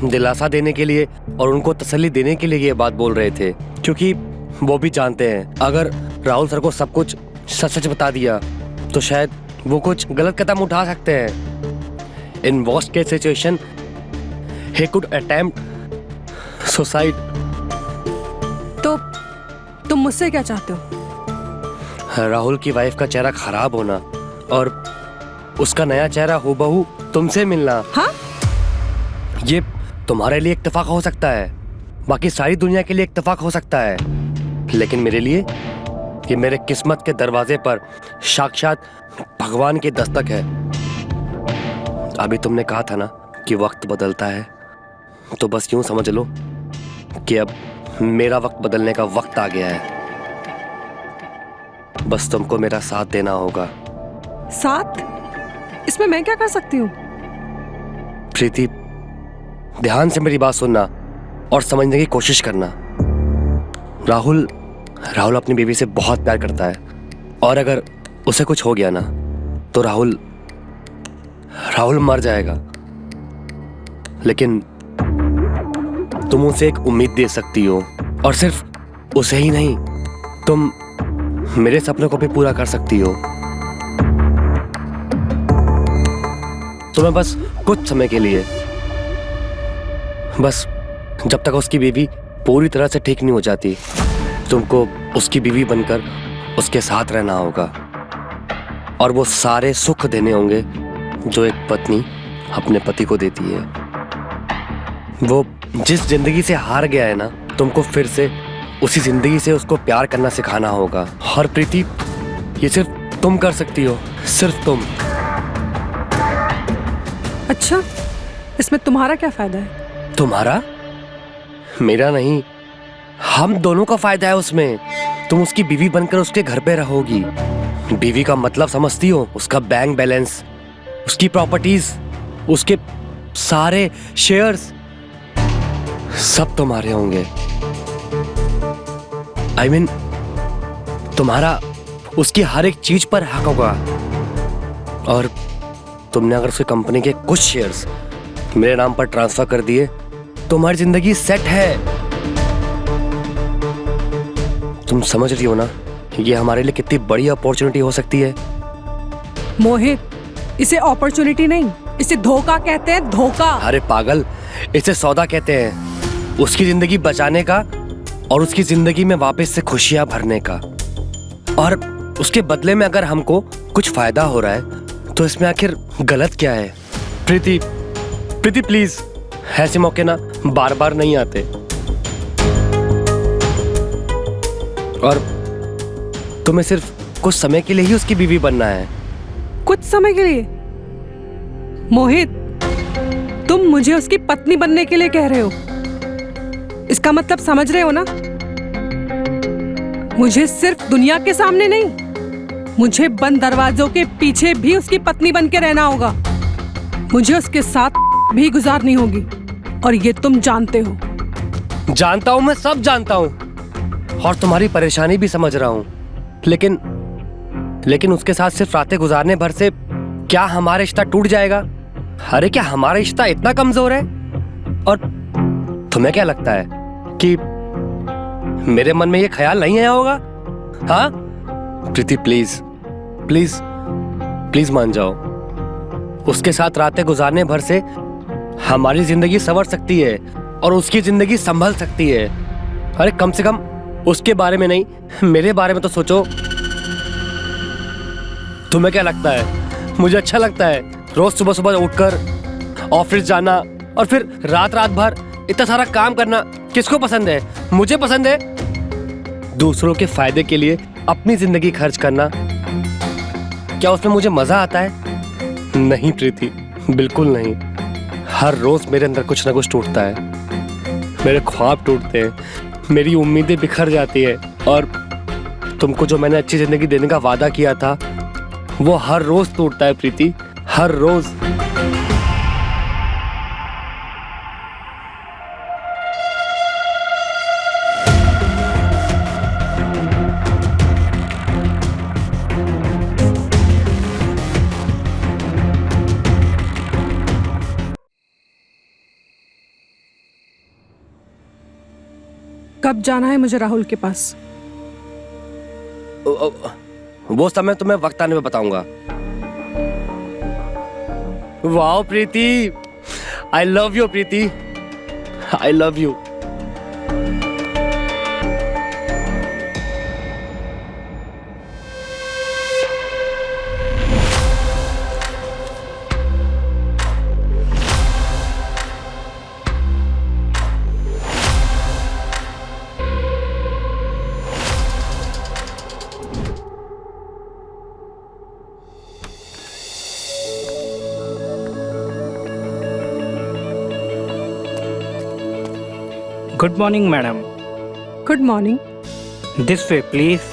दिलासा देने के लिए और उनको तसल्ली देने के लिए ये बात बोल रहे थे, क्योंकि वो भी जानते हैं अगर राहुल सर को सब कुछ सच सच बता दिया तो शायद वो कुछ गलत कदम उठा सकते हैं। In worst case situation he could attempt suicide. तो तुम मुझसे क्या चाहते हो? राहुल की वाइफ का चेहरा खराब होना और उसका नया चेहरा हूबहू तुमसे मिलना। हाँ? ये तुम्हारे लिए इत्तेफाक हो सकता है, बाकी सारी दुनिया के लिए इत्तेफाक हो सकता है, लेकिन मेरे लिए ये मेरे किस्मत के दरवाजे पर साक्षात भगवान की दस्तक है। अभी तुमने कहा था ना कि वक्त बदलता है, तो बस यूं समझ लो कि अब मेरा वक्त बदलने का वक्त आ गया है। बस तुमको मेरा साथ देना होगा। साथ? इसमें मैं क्या कर सकती हूँ? प्रीति, ध्यान से मेरी बात सुनना और समझने की कोशिश करना। राहुल अपनी बीवी से बहुत प्यार करता है, और अगर उसे कुछ हो गया ना तो राहुल मर जाएगा। लेकिन तुम उसे एक उम्मीद दे सकती हो, और सिर्फ उसे ही नहीं, तुम मेरे सपनों को भी पूरा कर सकती हो। तुम्हें बस कुछ समय के लिए, बस जब तक उसकी बीवी पूरी तरह से ठीक नहीं हो जाती, तुमको उसकी बीवी बनकर उसके साथ रहना होगा, और वो सारे सुख देने होंगे जो एक पत्नी अपने पति को देती है। वो जिस जिंदगी से हार गया है ना, तुमको फिर से उसी जिंदगी से उसको प्यार करना सिखाना होगा। और प्रीति, ये सिर्फ तुम कर सकती हो, सिर्फ तुम। अच्छा, इसमें तुम्हारा क्या फायदा है? तुम्हारा? मेरा नहीं, हम दोनों का फायदा है उसमें। तुम उसकी बीवी बनकर उसके घर पे रहोगी। बीवी का मतलब समझती हो? उसका बैंक बैलेंस, उसकी प्रॉपर्टीज, उसके सारे शेयर्स सब तुम्हारे होंगे। I mean, तुम्हारा उसकी हर एक चीज पर हक होगा। और तुमने अगर उसकी कंपनी के कुछ शेयर्स मेरे नाम पर ट्रांसफर कर दिए तो तुम्हारी जिंदगी सेट है। तुम समझ रही हो ना, ये हमारे लिए कितनी बड़ी अपॉर्चुनिटी हो सकती है। मोहित, इसे अपॉर्चुनिटी नहीं, इसे धोखा कहते हैं, धोखा। अरे पागल, इसे सौदा कहते हैं। उसकी जिंदगी बचाने का और उसकी जिंदगी में वापस से खुशियां भरने का, और उसके बदले में अगर हमको कुछ फायदा हो रहा है तो इसमें आखिर गलत क्या है? प्रीति प्लीज, ऐसे मौके ना बार बार नहीं आते। और तुम्हें सिर्फ कुछ समय के लिए ही उसकी बीवी बनना है। कुछ समय के लिए? मोहित, तुम मुझे उसकी पत्नी बनने के लिए कह रहे हो? इसका मतलब समझ रहे हो ना? मुझे सिर्फ दुनिया के सामने नहीं, मुझे बंद दरवाजों के पीछे भी उसकी पत्नी बन के रहना होगा। मुझे उसके साथ भी गुजारनी होगी, और ये तुम जानते हो। जानता हूं, मैं सब जानता हूं, और तुम्हारी परेशानी भी समझ रहा हूं, लेकिन उसके साथ सिर्फ रातें गुजारने भर से क्या हमारा रिश्ता टूट जाएगा? अरे क्या हमारा रिश्ता इतना कमजोर है? और तुम्हें क्या लगता है कि मेरे मन में ये ख्याल नहीं आया होगा? हाँ प्रीति, प्लीज मान जाओ। उसके साथ रातें गुजारने भर से हमारी जिंदगी संवर सकती है और उसकी जिंदगी संभल सकती है। अरे कम से कम उसके बारे में नहीं, मेरे बारे में तो सोचो। तुम्हें क्या लगता है मुझे अच्छा लगता है रोज सुबह सुबह उठकर ऑफिस जाना और फिर रात भर इतना सारा काम करना? किसको पसंद है? मुझे पसंद है। दूसरों के फायदे के लिए अपनी जिंदगी खर्च करना, क्या उसमें मुझे मजा आता है? नहीं प्रीति, बिल्कुल नहीं। हर रोज मेरे अंदर कुछ ना कुछ टूटता है। मेरे ख्वाब टूटते हैं, मेरी उम्मीदें बिखर जाती है, और तुमको जो मैंने अच्छी जिंदगी देने का वादा किया था वो हर रोज टूटता है प्रीति, हर रोज। कब जाना है मुझे राहुल के पास? वो समय तुम्हें वक्त आने में बताऊंगा। Wow Preeti, I love you Preeti. I love you. Good morning, madam. Good morning. This way, please.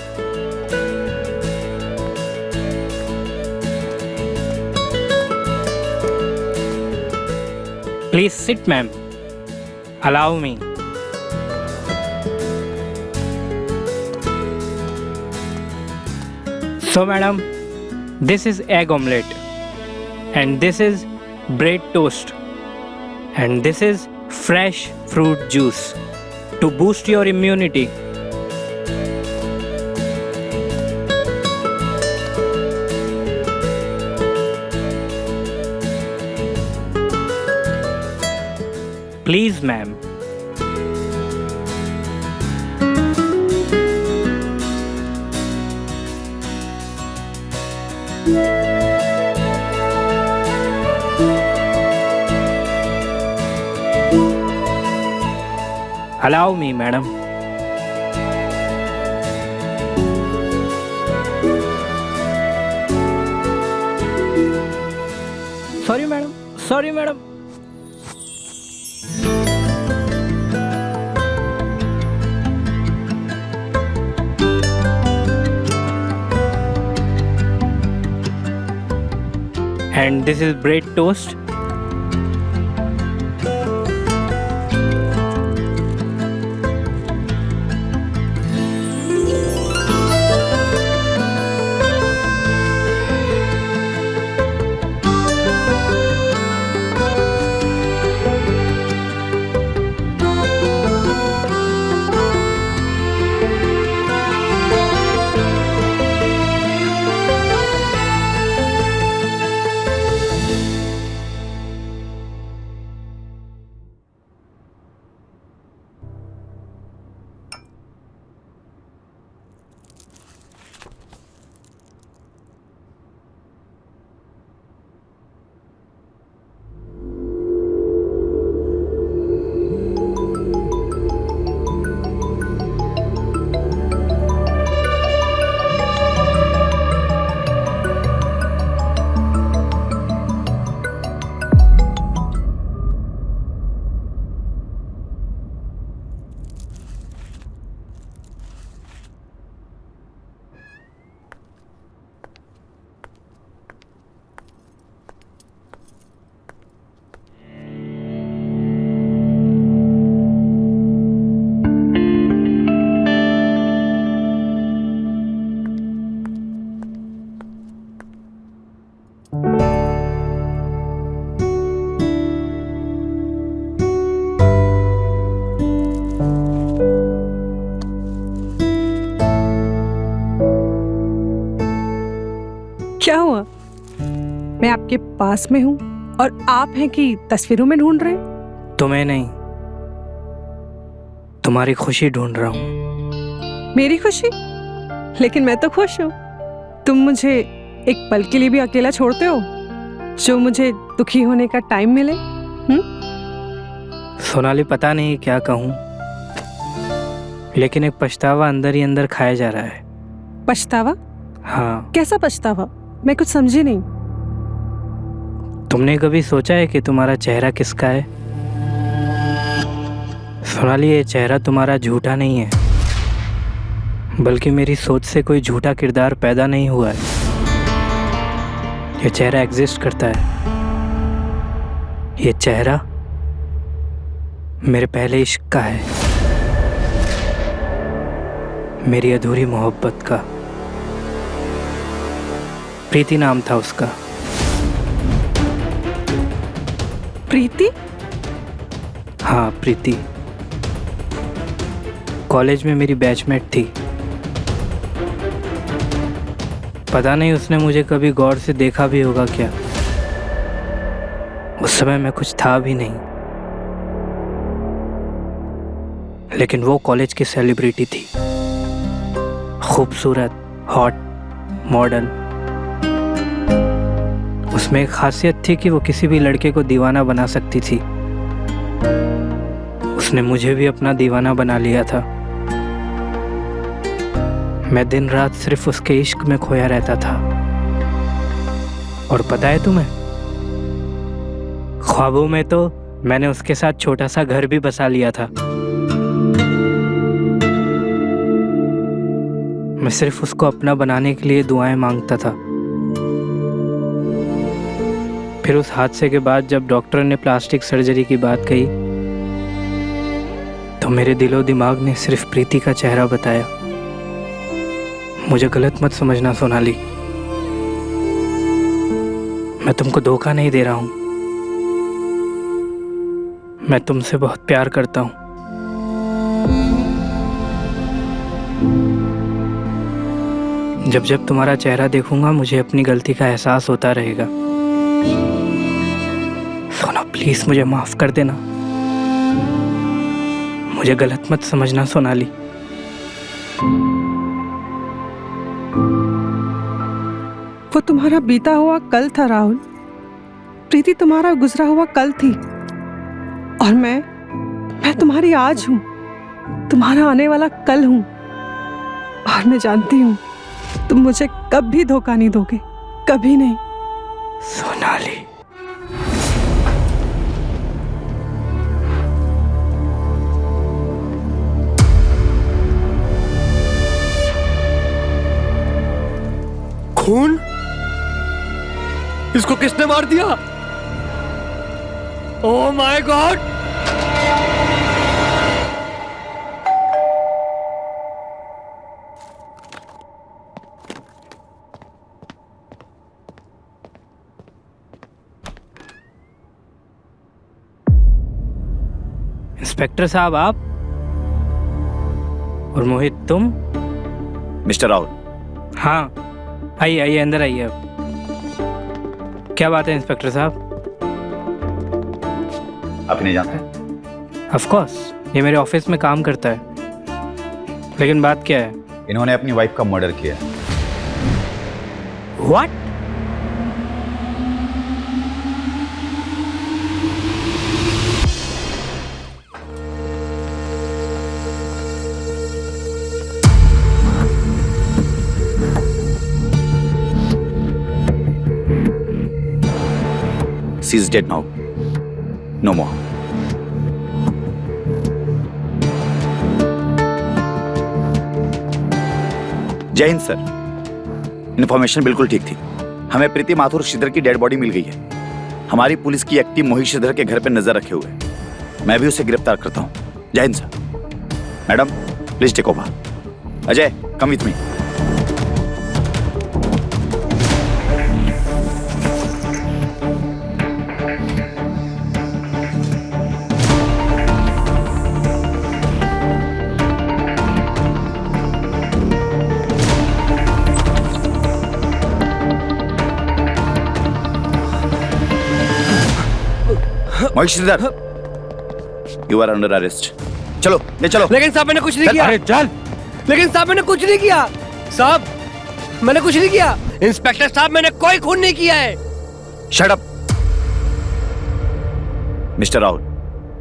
Please sit, ma'am. Allow me. So, madam, this is egg omelette, and this is bread toast, and this is fresh fruit juice to boost your immunity. Please, ma'am. Allow me, madam. Sorry, madam. Sorry, madam. And this is bread toast. क्या हुआ? मैं आपके पास में हूँ और आप हैं कि तस्वीरों में ढूंढ रहे हैं? तुम्हें नहीं, तुम्हारी खुशी ढूंढ रहा हूँ। मेरी खुशी? लेकिन मैं तो खुश हूँ। तुम मुझे एक पल के लिए भी अकेला छोड़ते हो जो मुझे दुखी होने का टाइम मिले? सोनाली, पता नहीं क्या कहूँ, लेकिन एक पछतावा अंदर ही अंदर खाया जा रहा है। पछतावा? हाँ। कैसा पछतावा? मैं कुछ समझी नहीं। तुमने कभी सोचा है कि तुम्हारा चेहरा किसका है? सोनाली, ये चेहरा तुम्हारा झूठा नहीं है, बल्कि मेरी सोच से कोई झूठा किरदार पैदा नहीं हुआ है। ये चेहरा एग्जिस्ट करता है। ये चेहरा मेरे पहले इश्क का है, मेरी अधूरी मोहब्बत का। प्रीति नाम था उसका। प्रीति? हाँ, प्रीति। कॉलेज में मेरी बैचमेट थी। पता नहीं उसने मुझे कभी गौर से देखा भी होगा क्या। उस समय मैं कुछ था भी नहीं, लेकिन वो कॉलेज की सेलिब्रिटी थी, खूबसूरत, हॉट, मॉडल। उसमें एक खासियत थी कि वो किसी भी लड़के को दीवाना बना सकती थी। उसने मुझे भी अपना दीवाना बना लिया था। मैं दिन रात सिर्फ उसके इश्क में खोया रहता था। और पता है तुम्हें, ख्वाबों में तो मैंने उसके साथ छोटा सा घर भी बसा लिया था। मैं सिर्फ उसको अपना बनाने के लिए दुआएं मांगता था। फिर उस हादसे के बाद जब डॉक्टर ने प्लास्टिक सर्जरी की बात कही तो मेरे दिलो दिमाग ने सिर्फ प्रीति का चेहरा बताया। मुझे गलत मत समझना सोनाली, मैं तुमको धोखा नहीं दे रहा हूं। मैं तुमसे बहुत प्यार करता हूं। जब जब तुम्हारा चेहरा देखूंगा मुझे अपनी गलती का एहसास होता रहेगा। सोना प्लीज मुझे माफ कर देना, मुझे गलत मत समझना सोनाली। वो तुम्हारा बीता हुआ कल था राहुल। प्रीति तुम्हारा गुजरा हुआ कल थी और मैं तुम्हारी आज हूं, तुम्हारा आने वाला कल हूं। और मैं जानती हूं तुम मुझे कभी धोखा नहीं दोगे, कभी नहीं। सोनाली, खून? इसको किसने मार दिया? Oh my God! इंस्पेक्टर साहब आप? और मोहित तुम? मिस्टर राहुल। हाँ, आइए आइए अंदर आइए। अब क्या बात है इंस्पेक्टर साहब? आप नहीं जानते? ऑफ कोर्स, ये मेरे ऑफिस में काम करता है। लेकिन बात क्या है? इन्होंने अपनी वाइफ का मर्डर किया। What? She is dead now. No more. जय हिंद सर। इन्फॉर्मेशन बिल्कुल ठीक थी। हमें प्रीति माथुर श्रीधर की डेड बॉडी मिल गई है। हमारी पुलिस की एक टीम मोहित श्रीधर के घर पर नजर रखे हुए है। मैं भी उसे गिरफ्तार करता हूं। Jai Hind sir. Madam please take over. Ajay come with me. Mohit Shridhar, you are under arrest. चलो ले चलो। लेकिन साहब मैंने कुछ नहीं किया। अरे चल। लेकिन साहब मैंने कुछ नहीं किया। साहब मैंने कुछ नहीं किया। इंस्पेक्टर साहब मैंने कोई खून नहीं किया है। Shut up. मिस्टर राहुल,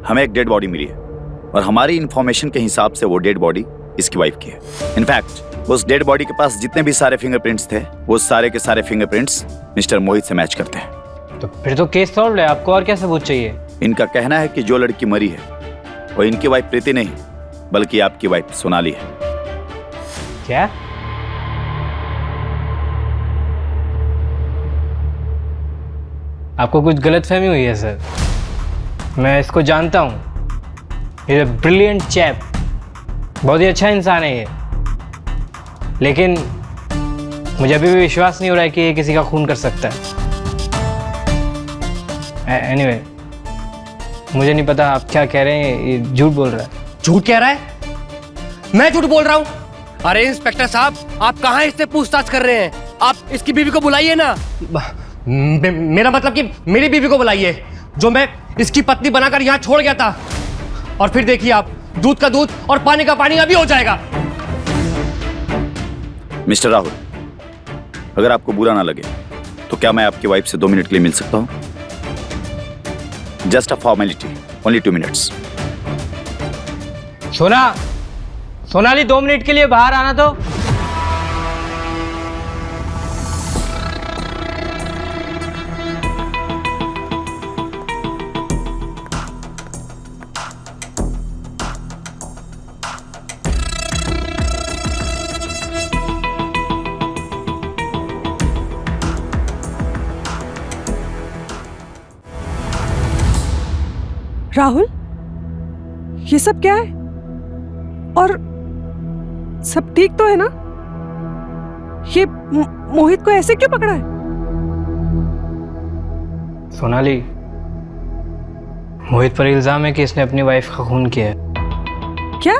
हमें एक डेड बॉडी मिली है और हमारी इंफॉर्मेशन के हिसाब से वो डेड बॉडी इसकी वाइफ की है। इनफैक्ट उस डेड बॉडी के पास जितने भी सारे फिंगरप्रिंट्स थे वो सारे के सारे फिंगरप्रिंट्स मिस्टर मोहित से मैच करते हैं। तो फिर तो केस सॉल्व है। आपको और क्या सबूत चाहिए? इनका कहना है कि जो लड़की मरी है वो इनकी वाइफ प्रीति नहीं बल्कि आपकी वाइफ सोनाली है। क्या? आपको कुछ गलतफहमी हुई है सर। मैं इसको जानता हूँ। ये ब्रिलियंट चैप, बहुत ही अच्छा इंसान है ये। लेकिन मुझे अभी भी विश्वास नहीं हो रहा है कि ये किसी का खून कर सकता है। एनीवे, मुझे नहीं पता आप क्या कह रहे हैं। ये झूठ बोल रहा है। झूठ कह रहा है? मैं झूठ बोल रहा हूँ? अरे इंस्पेक्टर साहब, आप कहाँ इससे पूछताछ कर रहे हैं? आप इसकी बीवी को बुलाइए ना। मेरा मतलब कि मेरी बीवी को बुलाइए, जो मैं इसकी पत्नी बनाकर यहाँ छोड़ गया था। और फिर देखिए आप दूध का दूध और पानी का पानी अभी हो जाएगा। मिस्टर राहुल, अगर आपको बुरा ना लगे तो क्या मैं आपकी वाइफ से 2 मिनट के लिए मिल सकता हूं? Just a formality, only 2 minutes. Sonali 2 minute के लिए बाहर आना तो। राहुल, ये सब क्या है? और सब ठीक तो है ना? ये मोहित को ऐसे क्यों पकड़ा है? सोनाली, मोहित पर इल्जाम है कि इसने अपनी वाइफ का खून किया है। क्या?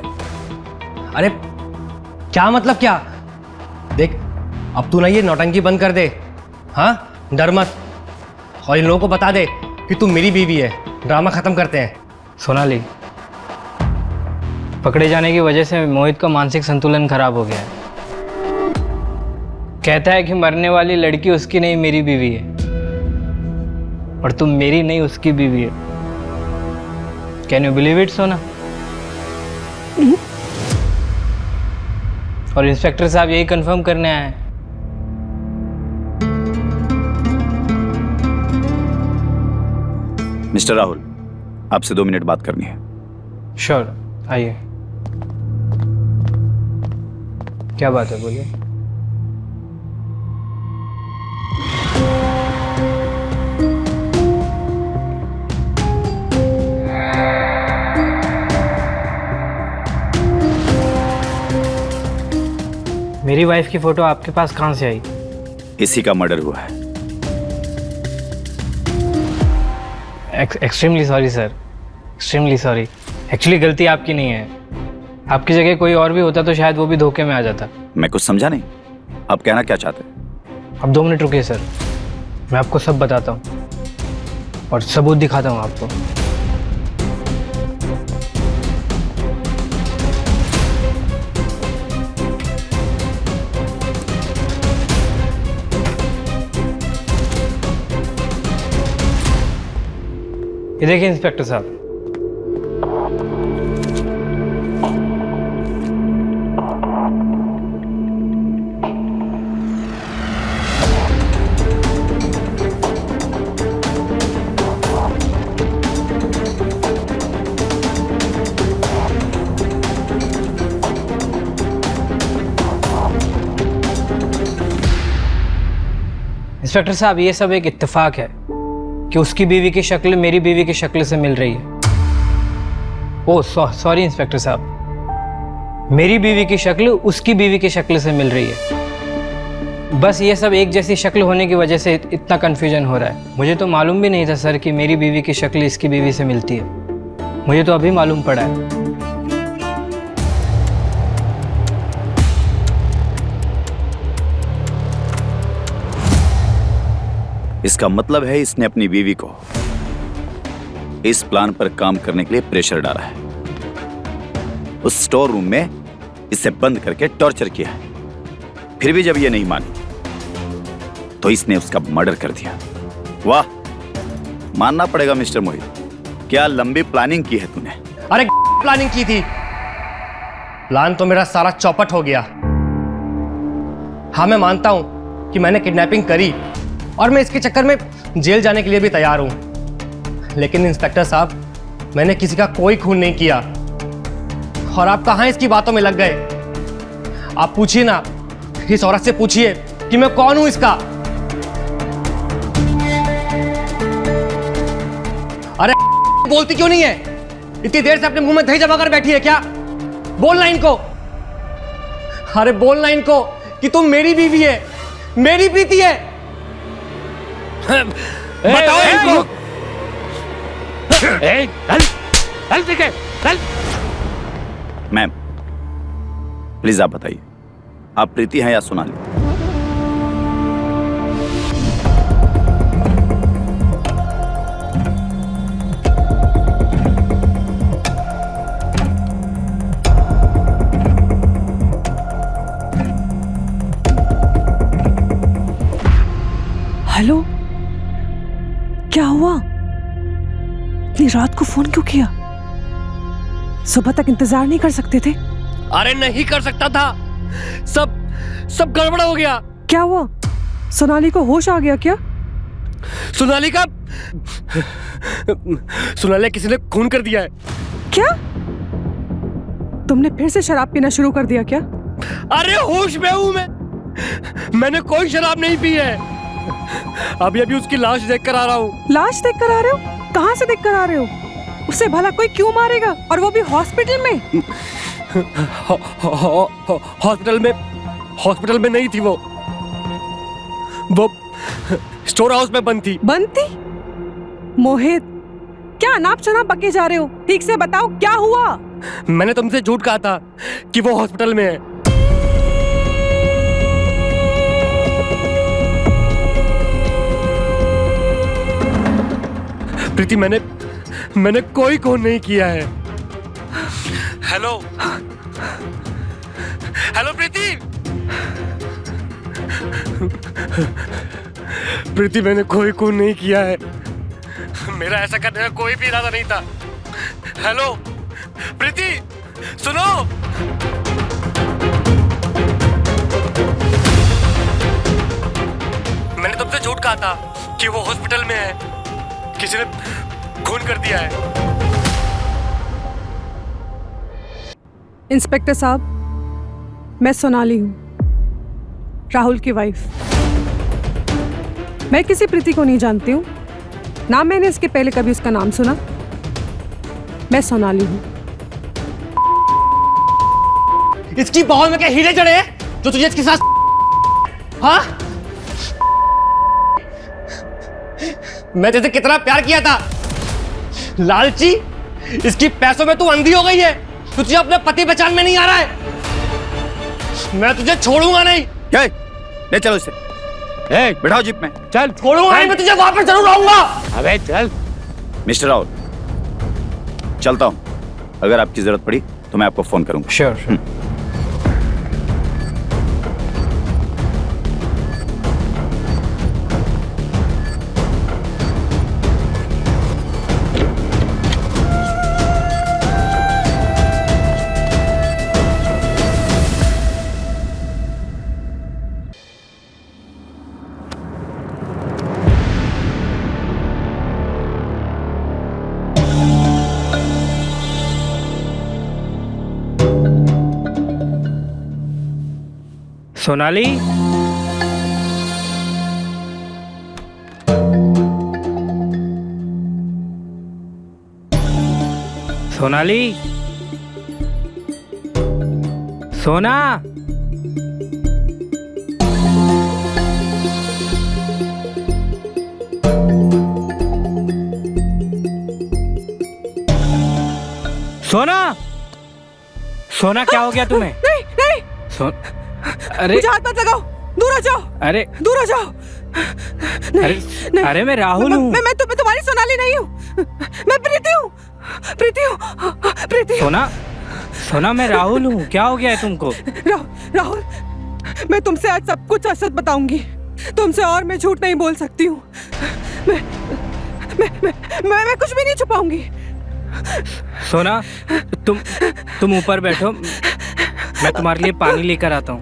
अरे क्या मतलब क्या? देख, अब तू ना ये नौटंकी बंद कर दे। हाँ, डर मत, और इन लोगों को बता दे कि तू मेरी बीवी है। ड्रामा खत्म करते हैं। सोनाली, पकड़े जाने की वजह से मोहित का मानसिक संतुलन खराब हो गया है। कहता है कि मरने वाली लड़की उसकी नहीं, मेरी बीवी है, और तुम मेरी नहीं, उसकी बीवी है। कैन यू बिलीव इट सोना? और इंस्पेक्टर साहब यही कंफर्म करने आए हैं। मिस्टर राहुल, आपसे 2 मिनट बात करनी है। श्योर, आइए। क्या बात है, बोलिए। मेरी वाइफ की फोटो आपके पास कहाँ से आई? इसी का मर्डर हुआ है। Extremely sorry sir, extremely sorry. Actually गलती आपकी नहीं है। आपकी जगह कोई और भी होता तो शायद वो भी धोखे में आ जाता। मैं कुछ समझा नहीं, आप कहना क्या चाहते हैं? अब 2 मिनट रुकिए सर, मैं आपको सब बताता हूँ और सबूत दिखाता हूँ आपको। ये देखिए इंस्पेक्टर साहब, इंस्पेक्टर साहब, ये सब एक इत्तेफाक है कि उसकी बीवी की शक्ल मेरी बीवी की शक्ल से मिल रही है। ओह सॉरी इंस्पेक्टर साहब, मेरी बीवी की शक्ल उसकी बीवी की शक्ल से मिल रही है। बस ये सब एक जैसी शक्ल होने की वजह से इतना कन्फ्यूजन हो रहा है। मुझे तो मालूम भी नहीं था सर कि मेरी बीवी की शक्ल इसकी बीवी से मिलती है। मुझे तो अभी मालूम पड़ा है। इसका मतलब है इसने अपनी बीवी को इस प्लान पर काम करने के लिए प्रेशर डाला है। उस स्टोर रूम में इसे बंद करके टॉर्चर किया है। फिर भी जब ये नहीं मानी तो इसने उसका मर्डर कर दिया। वाह, मानना पड़ेगा मिस्टर मोहित, क्या लंबी प्लानिंग की है तूने। अरे प्लानिंग की थी, प्लान तो मेरा सारा चौपट हो गया। हाँ, मैं मानता हूं कि मैंने किडनैपिंग करी और मैं इसके चक्कर में जेल जाने के लिए भी तैयार हूं। लेकिन इंस्पेक्टर साहब, मैंने किसी का कोई खून नहीं किया। और आप कहां इसकी बातों में लग गए? आप पूछिए ना, इस औरत से पूछिए कि मैं कौन हूं इसका। अरे बोलती क्यों नहीं है? इतनी देर से अपने मुंह में दही जमाकर बैठी है क्या? बोलना इनको, अरे बोलना इनको कि तुम मेरी बीवी है, मेरी प्रीति है। बताओ इनको। मैम प्लीज आप बताइए, आप प्रीति हैं या सोनाली? इतनी रात को फोन क्यों किया? सुबह तक इंतजार नहीं कर सकते थे? अरे नहीं कर सकता था, सब गड़बड़ हो गया। क्या हुआ? सोनाली को होश आ गया क्या? सोनाली किसी ने खून कर दिया है। क्या? तुमने फिर से शराब पीना शुरू कर दिया क्या? अरे होश में हूं मैंने कोई शराब नहीं पी है। अभी उसकी लाश देख कर आ रहा हूँ। लाश देख कर आ रहे हो? कहाँ से देख कर आ रहे हो? उसे भला कोई क्यों मारेगा, और वो भी हॉस्पिटल में? हॉस्पिटल में नहीं थी वो स्टोर हाउस में बंद थी। मोहित, क्या अनाप शनाप बके जा रहे हो? ठीक से बताओ क्या हुआ? मैंने तुमसे झूठ कहा था कि वो हॉस्पिटल में है। प्रीति, मैंने कोई खून नहीं किया है। हेलो प्रीति, मैंने कोई खून नहीं किया है। मेरा ऐसा करने का कोई भी इरादा नहीं था। हेलो प्रीति, सुनो। मैंने तुमसे झूठ कहा था कि वो हॉस्पिटल में है। किसी ने खून कर दिया है। इंस्पेक्टर साहब, मैं सोनाली हूँ, राहुल की वाइफ। मैं किसी प्रीति को नहीं जानती हूँ, ना मैंने इसके पहले कभी उसका नाम सुना। मैं सोनाली हूँ। इसकी बाहों में क्या हीरे जड़े हैं जो तुझे इसके साथ? हाँ, मैं तेरे कितना प्यार किया था, लालची। इसकी पैसों में तू अंधी हो गई है। तुझे अपने पति पहचान में नहीं आ रहा है। मैं तुझे छोड़ूंगा नहीं। ले चलो इसे, बैठाओ जीप में। चल, छोड़ूंगा नहीं, मैं तुझे वापस जरूर आऊंगा। अबे चल। मिस्टर राहुल, चलता हूँ। अगर आपकी जरूरत पड़ी तो मैं आपको फोन करूंगा। श्योर। सोनाली, सोनाली, सोना। सोना, क्या हो गया तुम्हें? नहीं। अरे मुझे हाथ मत लगाओ, दूर हो जाओ। अरे दूर हो जाओ। नहीं। अरे मैं राहुल हूँ। मैं तुम्हारी सोनाली नहीं हूँ। मैं प्रीति हूँ। सोना, मैं राहुल हूँ। क्या हो गया है तुमको? राहुल, मैं तुमसे आज सब कुछ सच बताऊंगी। तुमसे और मैं झूठ नहीं बोल सकती हूँ। मैं कुछ भी नहीं छुपाऊंगी। सोना, तुम ऊपर बैठो, मैं तुम्हारे लिए पानी लेकर आता हूँ।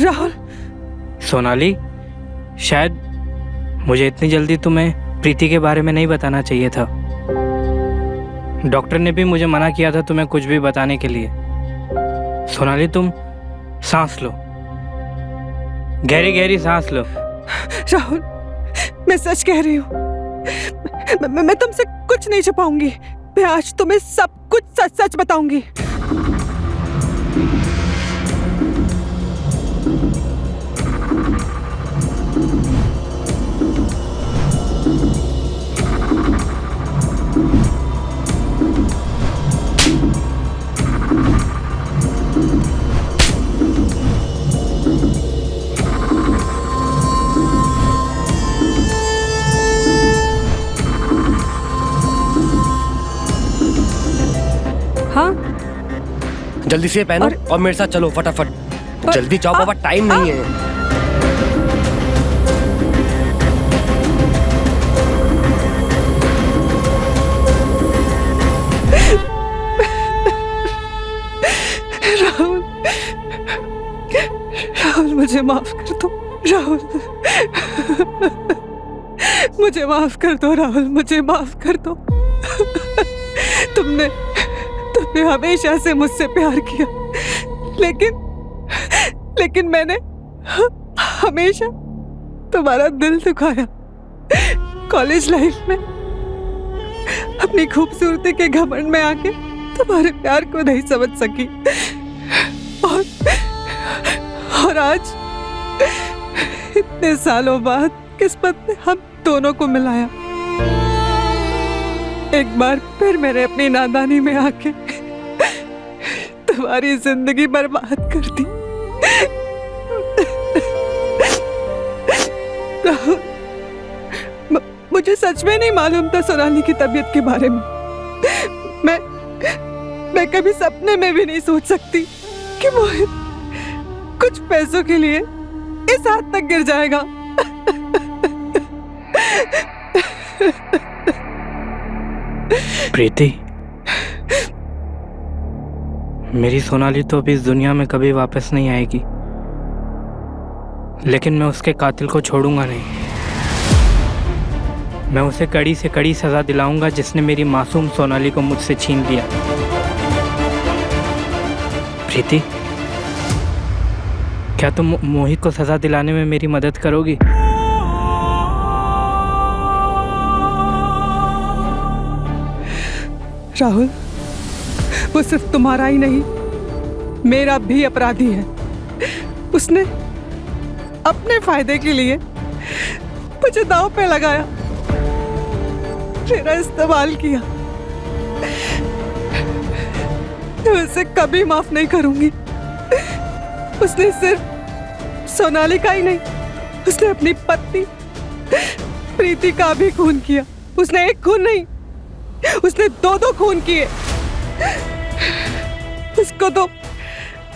राहुल। सोनाली, शायद मुझे इतनी जल्दी तुम्हें प्रीति के बारे में नहीं बताना चाहिए था। डॉक्टर ने भी मुझे मना किया था तुम्हें कुछ भी बताने के लिए। सोनाली, तुम सांस लो, गहरी गहरी सांस लो। राहुल, मैं सच कह रही हूँ। मैं तुमसे कुछ नहीं छुपाऊंगी। मैं आज तुम्हें सब कुछ सच सच बताऊंगी। हाँ, जल्दी से पहनो और मेरे साथ चलो फटाफट। जल्दी जाओ बाबा, टाइम नहीं है। मुझे माफ कर दो राहुल, मुझे माफ कर दो राहुल, मुझे माफ कर दो। तुमने हमेशा से मुझसे प्यार किया, लेकिन मैंने हमेशा तुम्हारा दिल दुखाया। कॉलेज लाइफ में अपनी खूबसूरती के घमंड में आके तुम्हारे प्यार को नहीं समझ सकी, और आज इतने सालों बाद किस्मत ने हम दोनों को मिलाया। एक बार फिर मैंने अपनी नादानी में आके तुम्हारी जिंदगी बर्बाद कर दी। मुझे सच में नहीं मालूम था सोनाली की तबीयत के बारे में। मैं कभी सपने में भी नहीं सोच सकती कि मोहित कुछ पैसों के लिए इस हद तक गिर जाएगा। प्रीति, मेरी सोनाली तो अभी इस दुनिया में कभी वापस नहीं आएगी, लेकिन मैं उसके कातिल को छोड़ूंगा नहीं। मैं उसे कड़ी से कड़ी सजा दिलाऊंगा जिसने मेरी मासूम सोनाली को मुझसे छीन लिया। प्रीति, क्या तुम मोहित को सजा दिलाने में मेरी मदद करोगी? राहुल, वो सिर्फ तुम्हारा ही नहीं, मेरा भी अपराधी है। उसने अपने फायदे के लिए मुझे दांव पे लगाया, मेरा इस्तेमाल किया। मैं उसे कभी माफ नहीं करूंगी। उसने सिर्फ सोनाली का ही नहीं, उसने अपनी पत्नी प्रीति का भी खून किया। उसने एक खून नहीं, उसने दो खून किए। उसको तो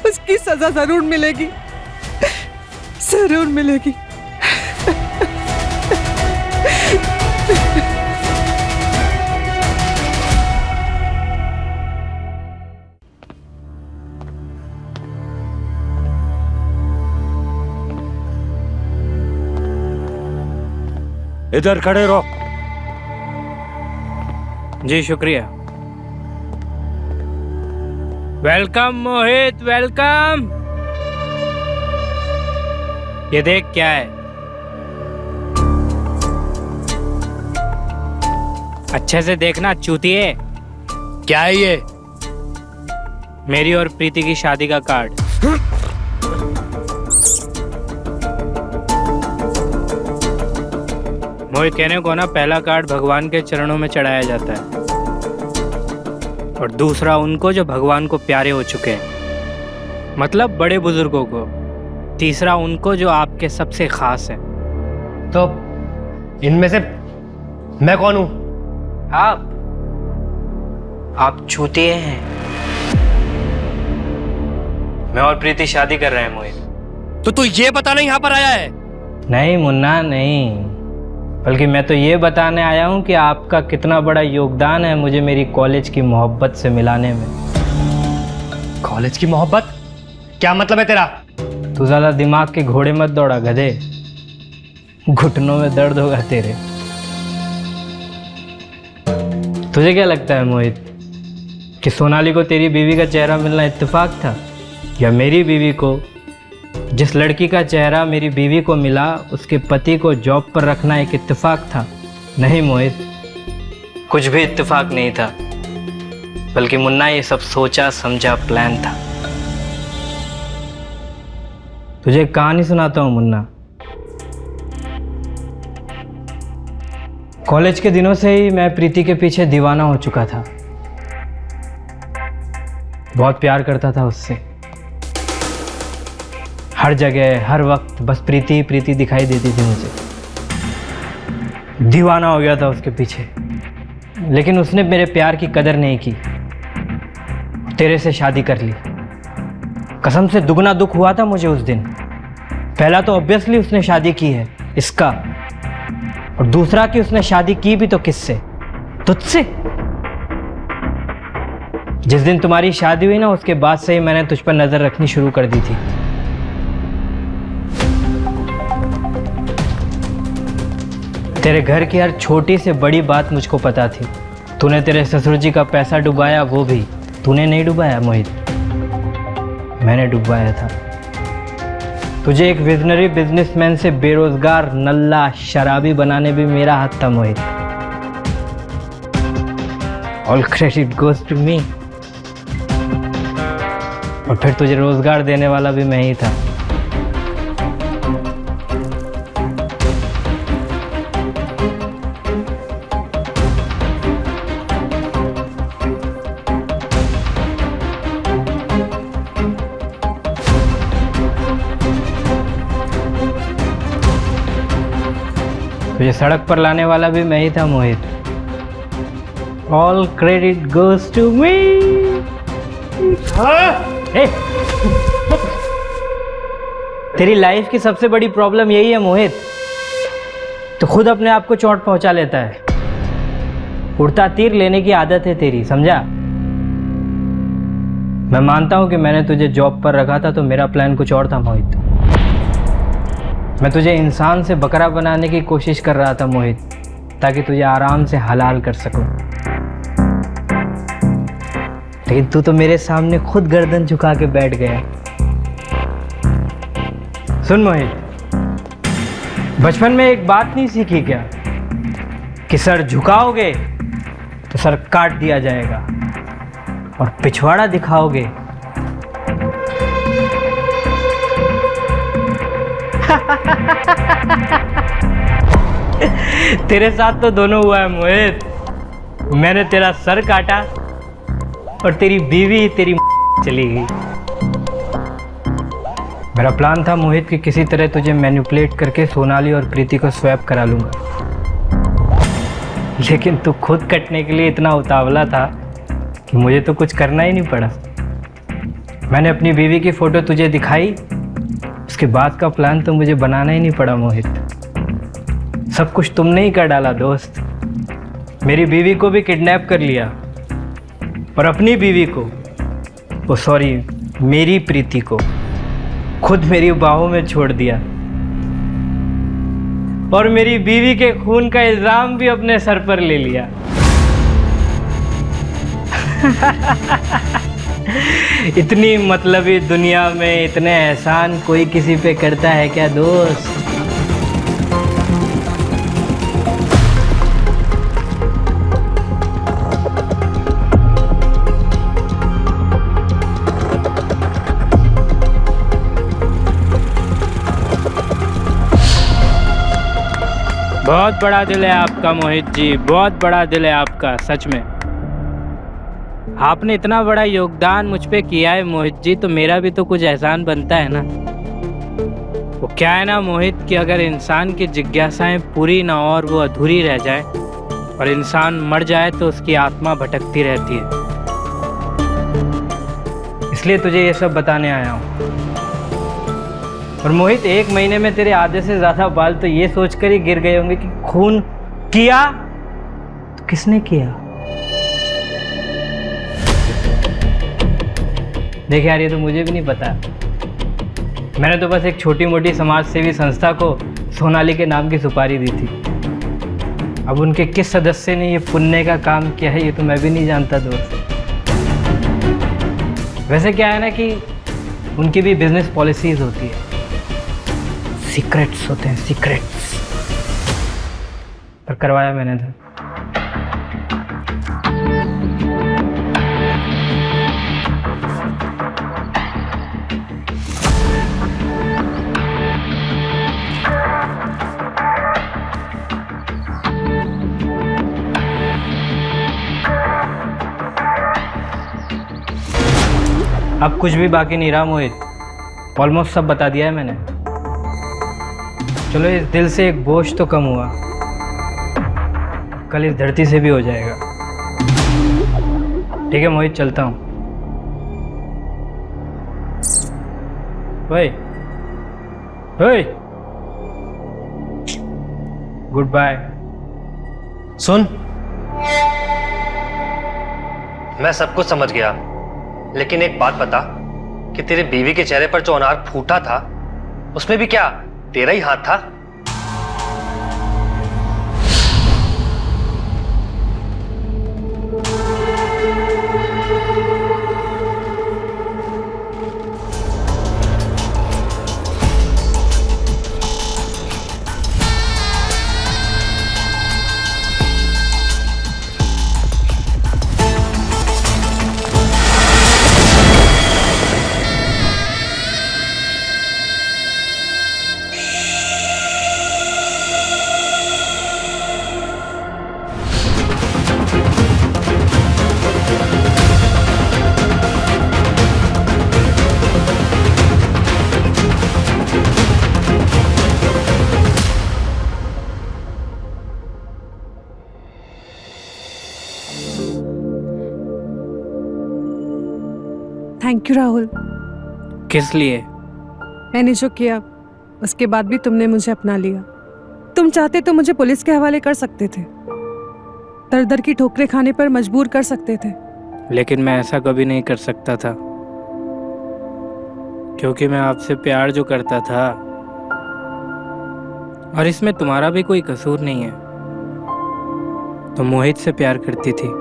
उसकी सजा जरूर मिलेगी, जरूर मिलेगी। इधर खड़े रहो। जी शुक्रिया। वेलकम मोहित, वेलकम। ये देख क्या है। अच्छे से देखना चूतिए। क्या है ये? मेरी और प्रीति की शादी का कार्ड। मोहित, कहने को ना, पहला कार्ड भगवान के चरणों में चढ़ाया जाता है और दूसरा उनको जो भगवान को प्यारे हो चुके हैं, मतलब बड़े बुजुर्गों को। तीसरा उनको जो आपके सबसे खास हैं। तो इनमें से मैं कौन हूं? आप चूतिए हैं। मैं और प्रीति शादी कर रहे हैं मोहित। तो तू ये बताना यहाँ पर आया है? नहीं मुन्ना, नहीं, बल्कि मैं तो ये बताने आया हूँ कि आपका कितना बड़ा योगदान है मुझे मेरी कॉलेज की मोहब्बत से मिलाने में। कॉलेज की मोहब्बत? क्या मतलब है तेरा? तू ज़्यादा दिमाग के घोड़े मत दौड़ा गधे, घुटनों में दर्द होगा तेरे। तुझे क्या लगता है मोहित कि सोनाली को तेरी बीवी का चेहरा मिलना इत्तेफाक था, या मेरी बीवी को जिस लड़की का चेहरा मेरी बीवी को मिला उसके पति को जॉब पर रखना एक इत्तेफाक था? नहीं मोहित, कुछ भी इत्तेफाक नहीं था, बल्कि मुन्ना ये सब सोचा समझा प्लान था। तुझे एक कहानी सुनाता हूँ मुन्ना। कॉलेज के दिनों से ही मैं प्रीति के पीछे दीवाना हो चुका था। बहुत प्यार करता था उससे। हर जगह हर वक्त बस प्रीति प्रीति दिखाई देती थी मुझे। दीवाना हो गया था उसके पीछे, लेकिन उसने मेरे प्यार की कदर नहीं की, तेरे से शादी कर ली। कसम से दुगना दुख हुआ था मुझे उस दिन। पहला तो ऑब्वियसली उसने शादी की है, इसका, और दूसरा कि उसने शादी की भी तो किससे? तुझसे। जिस दिन तुम्हारी शादी हुई ना, उसके बाद से ही मैंने तुझ पर नजर रखनी शुरू कर दी थी। तेरे घर की हर छोटी से बड़ी बात मुझको पता थी। तूने तेरे ससुर जी का पैसा डुबाया, वो भी तूने नहीं डुबाया मोहित, मैंने डुबाया था। तुझे एक विजनरी बिजनेसमैन से बेरोजगार नल्ला शराबी बनाने भी मेरा हाथ था Mohit. All credit goes to me. और फिर तुझे रोजगार देने वाला भी मैं ही था। तुझे सड़क पर लाने वाला भी मैं ही था Mohit. All credit goes to me. तेरी लाइफ की सबसे बड़ी प्रॉब्लम यही है मोहित, तो खुद अपने आप को चोट पहुंचा लेता है। उड़ता तीर लेने की आदत है तेरी, समझा? मैं मानता हूं कि मैंने तुझे जॉब पर रखा था तो मेरा प्लान कुछ और था मोहित। मैं तुझे इंसान से बकरा बनाने की कोशिश कर रहा था मोहित, ताकि तुझे आराम से हलाल कर सकूं। लेकिन तू तो मेरे सामने खुद गर्दन झुका के बैठ गया। सुन मोहित, बचपन में एक बात नहीं सीखी क्या कि सर झुकाओगे तो सर काट दिया जाएगा और पिछवाड़ा दिखाओगे तेरे साथ तो दोनों हुआ है मोहित। मैंने तेरा सर काटा और तेरी बीवी तेरी चली गई। मेरा प्लान था मोहित कि किसी तरह तुझे मैनिपुलेट करके सोनाली और प्रीति को स्वैप करा लूंगा, लेकिन तू खुद कटने के लिए इतना उतावला था कि मुझे तो कुछ करना ही नहीं पड़ा। मैंने अपनी बीवी की फोटो तुझे दिखाई, उसके बाद का प्लान तो मुझे बनाना ही नहीं पड़ा मोहित। सब कुछ तुमने ही कर डाला दोस्त। मेरी बीवी को भी किडनैप कर लिया और अपनी बीवी को, सॉरी मेरी प्रीति को खुद मेरी बाहों में छोड़ दिया और मेरी बीवी के खून का इल्जाम भी अपने सर पर ले लिया। इतनी मतलबी दुनिया में इतने एहसान कोई किसी पे करता है क्या दोस्त? बहुत बड़ा दिल है आपका मोहित जी, बहुत बड़ा दिल है आपका, सच में। आपने इतना बड़ा योगदान मुझ पे किया है मोहित जी, तो मेरा भी तो कुछ एहसान बनता है ना। वो क्या है ना मोहित कि अगर इंसान की जिज्ञासाएं पूरी ना हो और वो अधूरी रह जाए और इंसान मर जाए तो उसकी आत्मा भटकती रहती है। इसलिए तुझे ये सब बताने आया हूँ। और मोहित, 1 महीने में तेरे आधे से ज़्यादा बाल तो ये सोचकर ही गिर गए होंगे कि खून किया तो किसने किया। देख यार, ये तो मुझे भी नहीं पता। मैंने तो बस एक छोटी मोटी समाज सेवी संस्था को सोनाली के नाम की सुपारी दी थी। अब उनके किस सदस्य ने ये पुण्य का काम किया है ये तो मैं भी नहीं जानता दोस्त। वैसे क्या है ना कि उनकी भी बिजनेस पॉलिसीज होती है, सीक्रेट्स होते हैं, सीक्रेट्स। पर करवाया मैंने था। अब कुछ भी बाकी नहीं रहा मोहित, ऑलमोस्ट सब बता दिया है मैंने। चलो, इस दिल से एक बोझ तो कम हुआ, कल इस धरती से भी हो जाएगा। ठीक है मोहित, चलता हूँ। ओए ओए, गुड बाय। सुन, मैं सब कुछ समझ गया, लेकिन एक बात बता कि तेरे बीवी के चेहरे पर जो अनार फूटा था उसमें भी क्या तेरा ही हाथ था? Thank you Rahul. किस लिए? मैंने जो किया उसके बाद भी तुमने मुझे अपना लिया। तुम चाहते तो मुझे पुलिस के हवाले कर सकते थे, दर दर की ठोकरें खाने पर मजबूर कर सकते थे, लेकिन मैं ऐसा कभी नहीं कर सकता था, क्योंकि मैं आपसे प्यार जो करता था, और इसमें तुम्हारा भी कोई कसूर नहीं है। तुम मोहित से प्यार करती थी,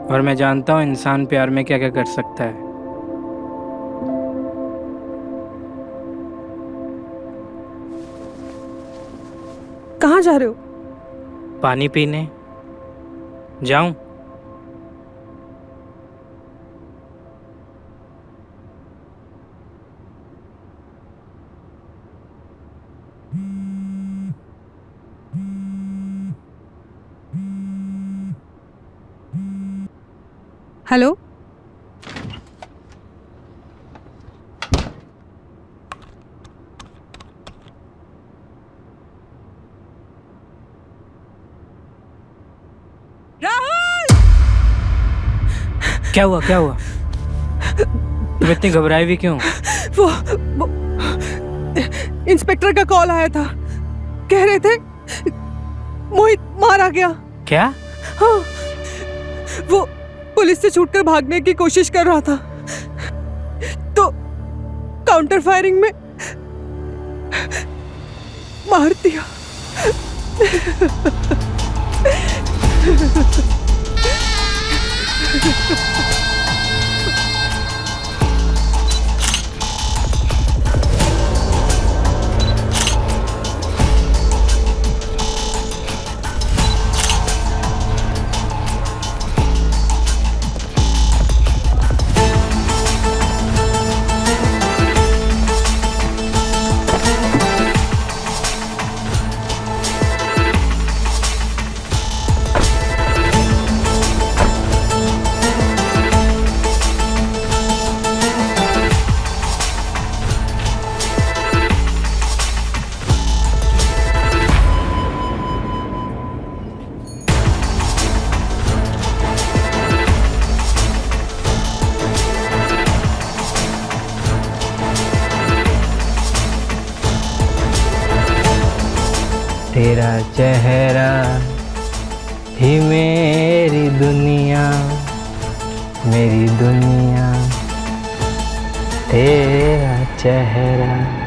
और मैं जानता हूँ इंसान प्यार में क्या क्या कर सकता है। कहाँ जा रहे हो? पानी पीने जाऊं? हेलो, क्या हुआ? क्या हुआ? तुम इतनी घबराई हुई क्यों? वो इंस्पेक्टर का कॉल आया था, कह रहे थे मोहित मारा गया। क्या? हाँ, वो पुलिस से छूटकर भागने की कोशिश कर रहा था, तो काउंटर फायरिंग में मार दिया। तेरा चेहरा ही मेरी दुनिया, मेरी दुनिया, तेरा चेहरा।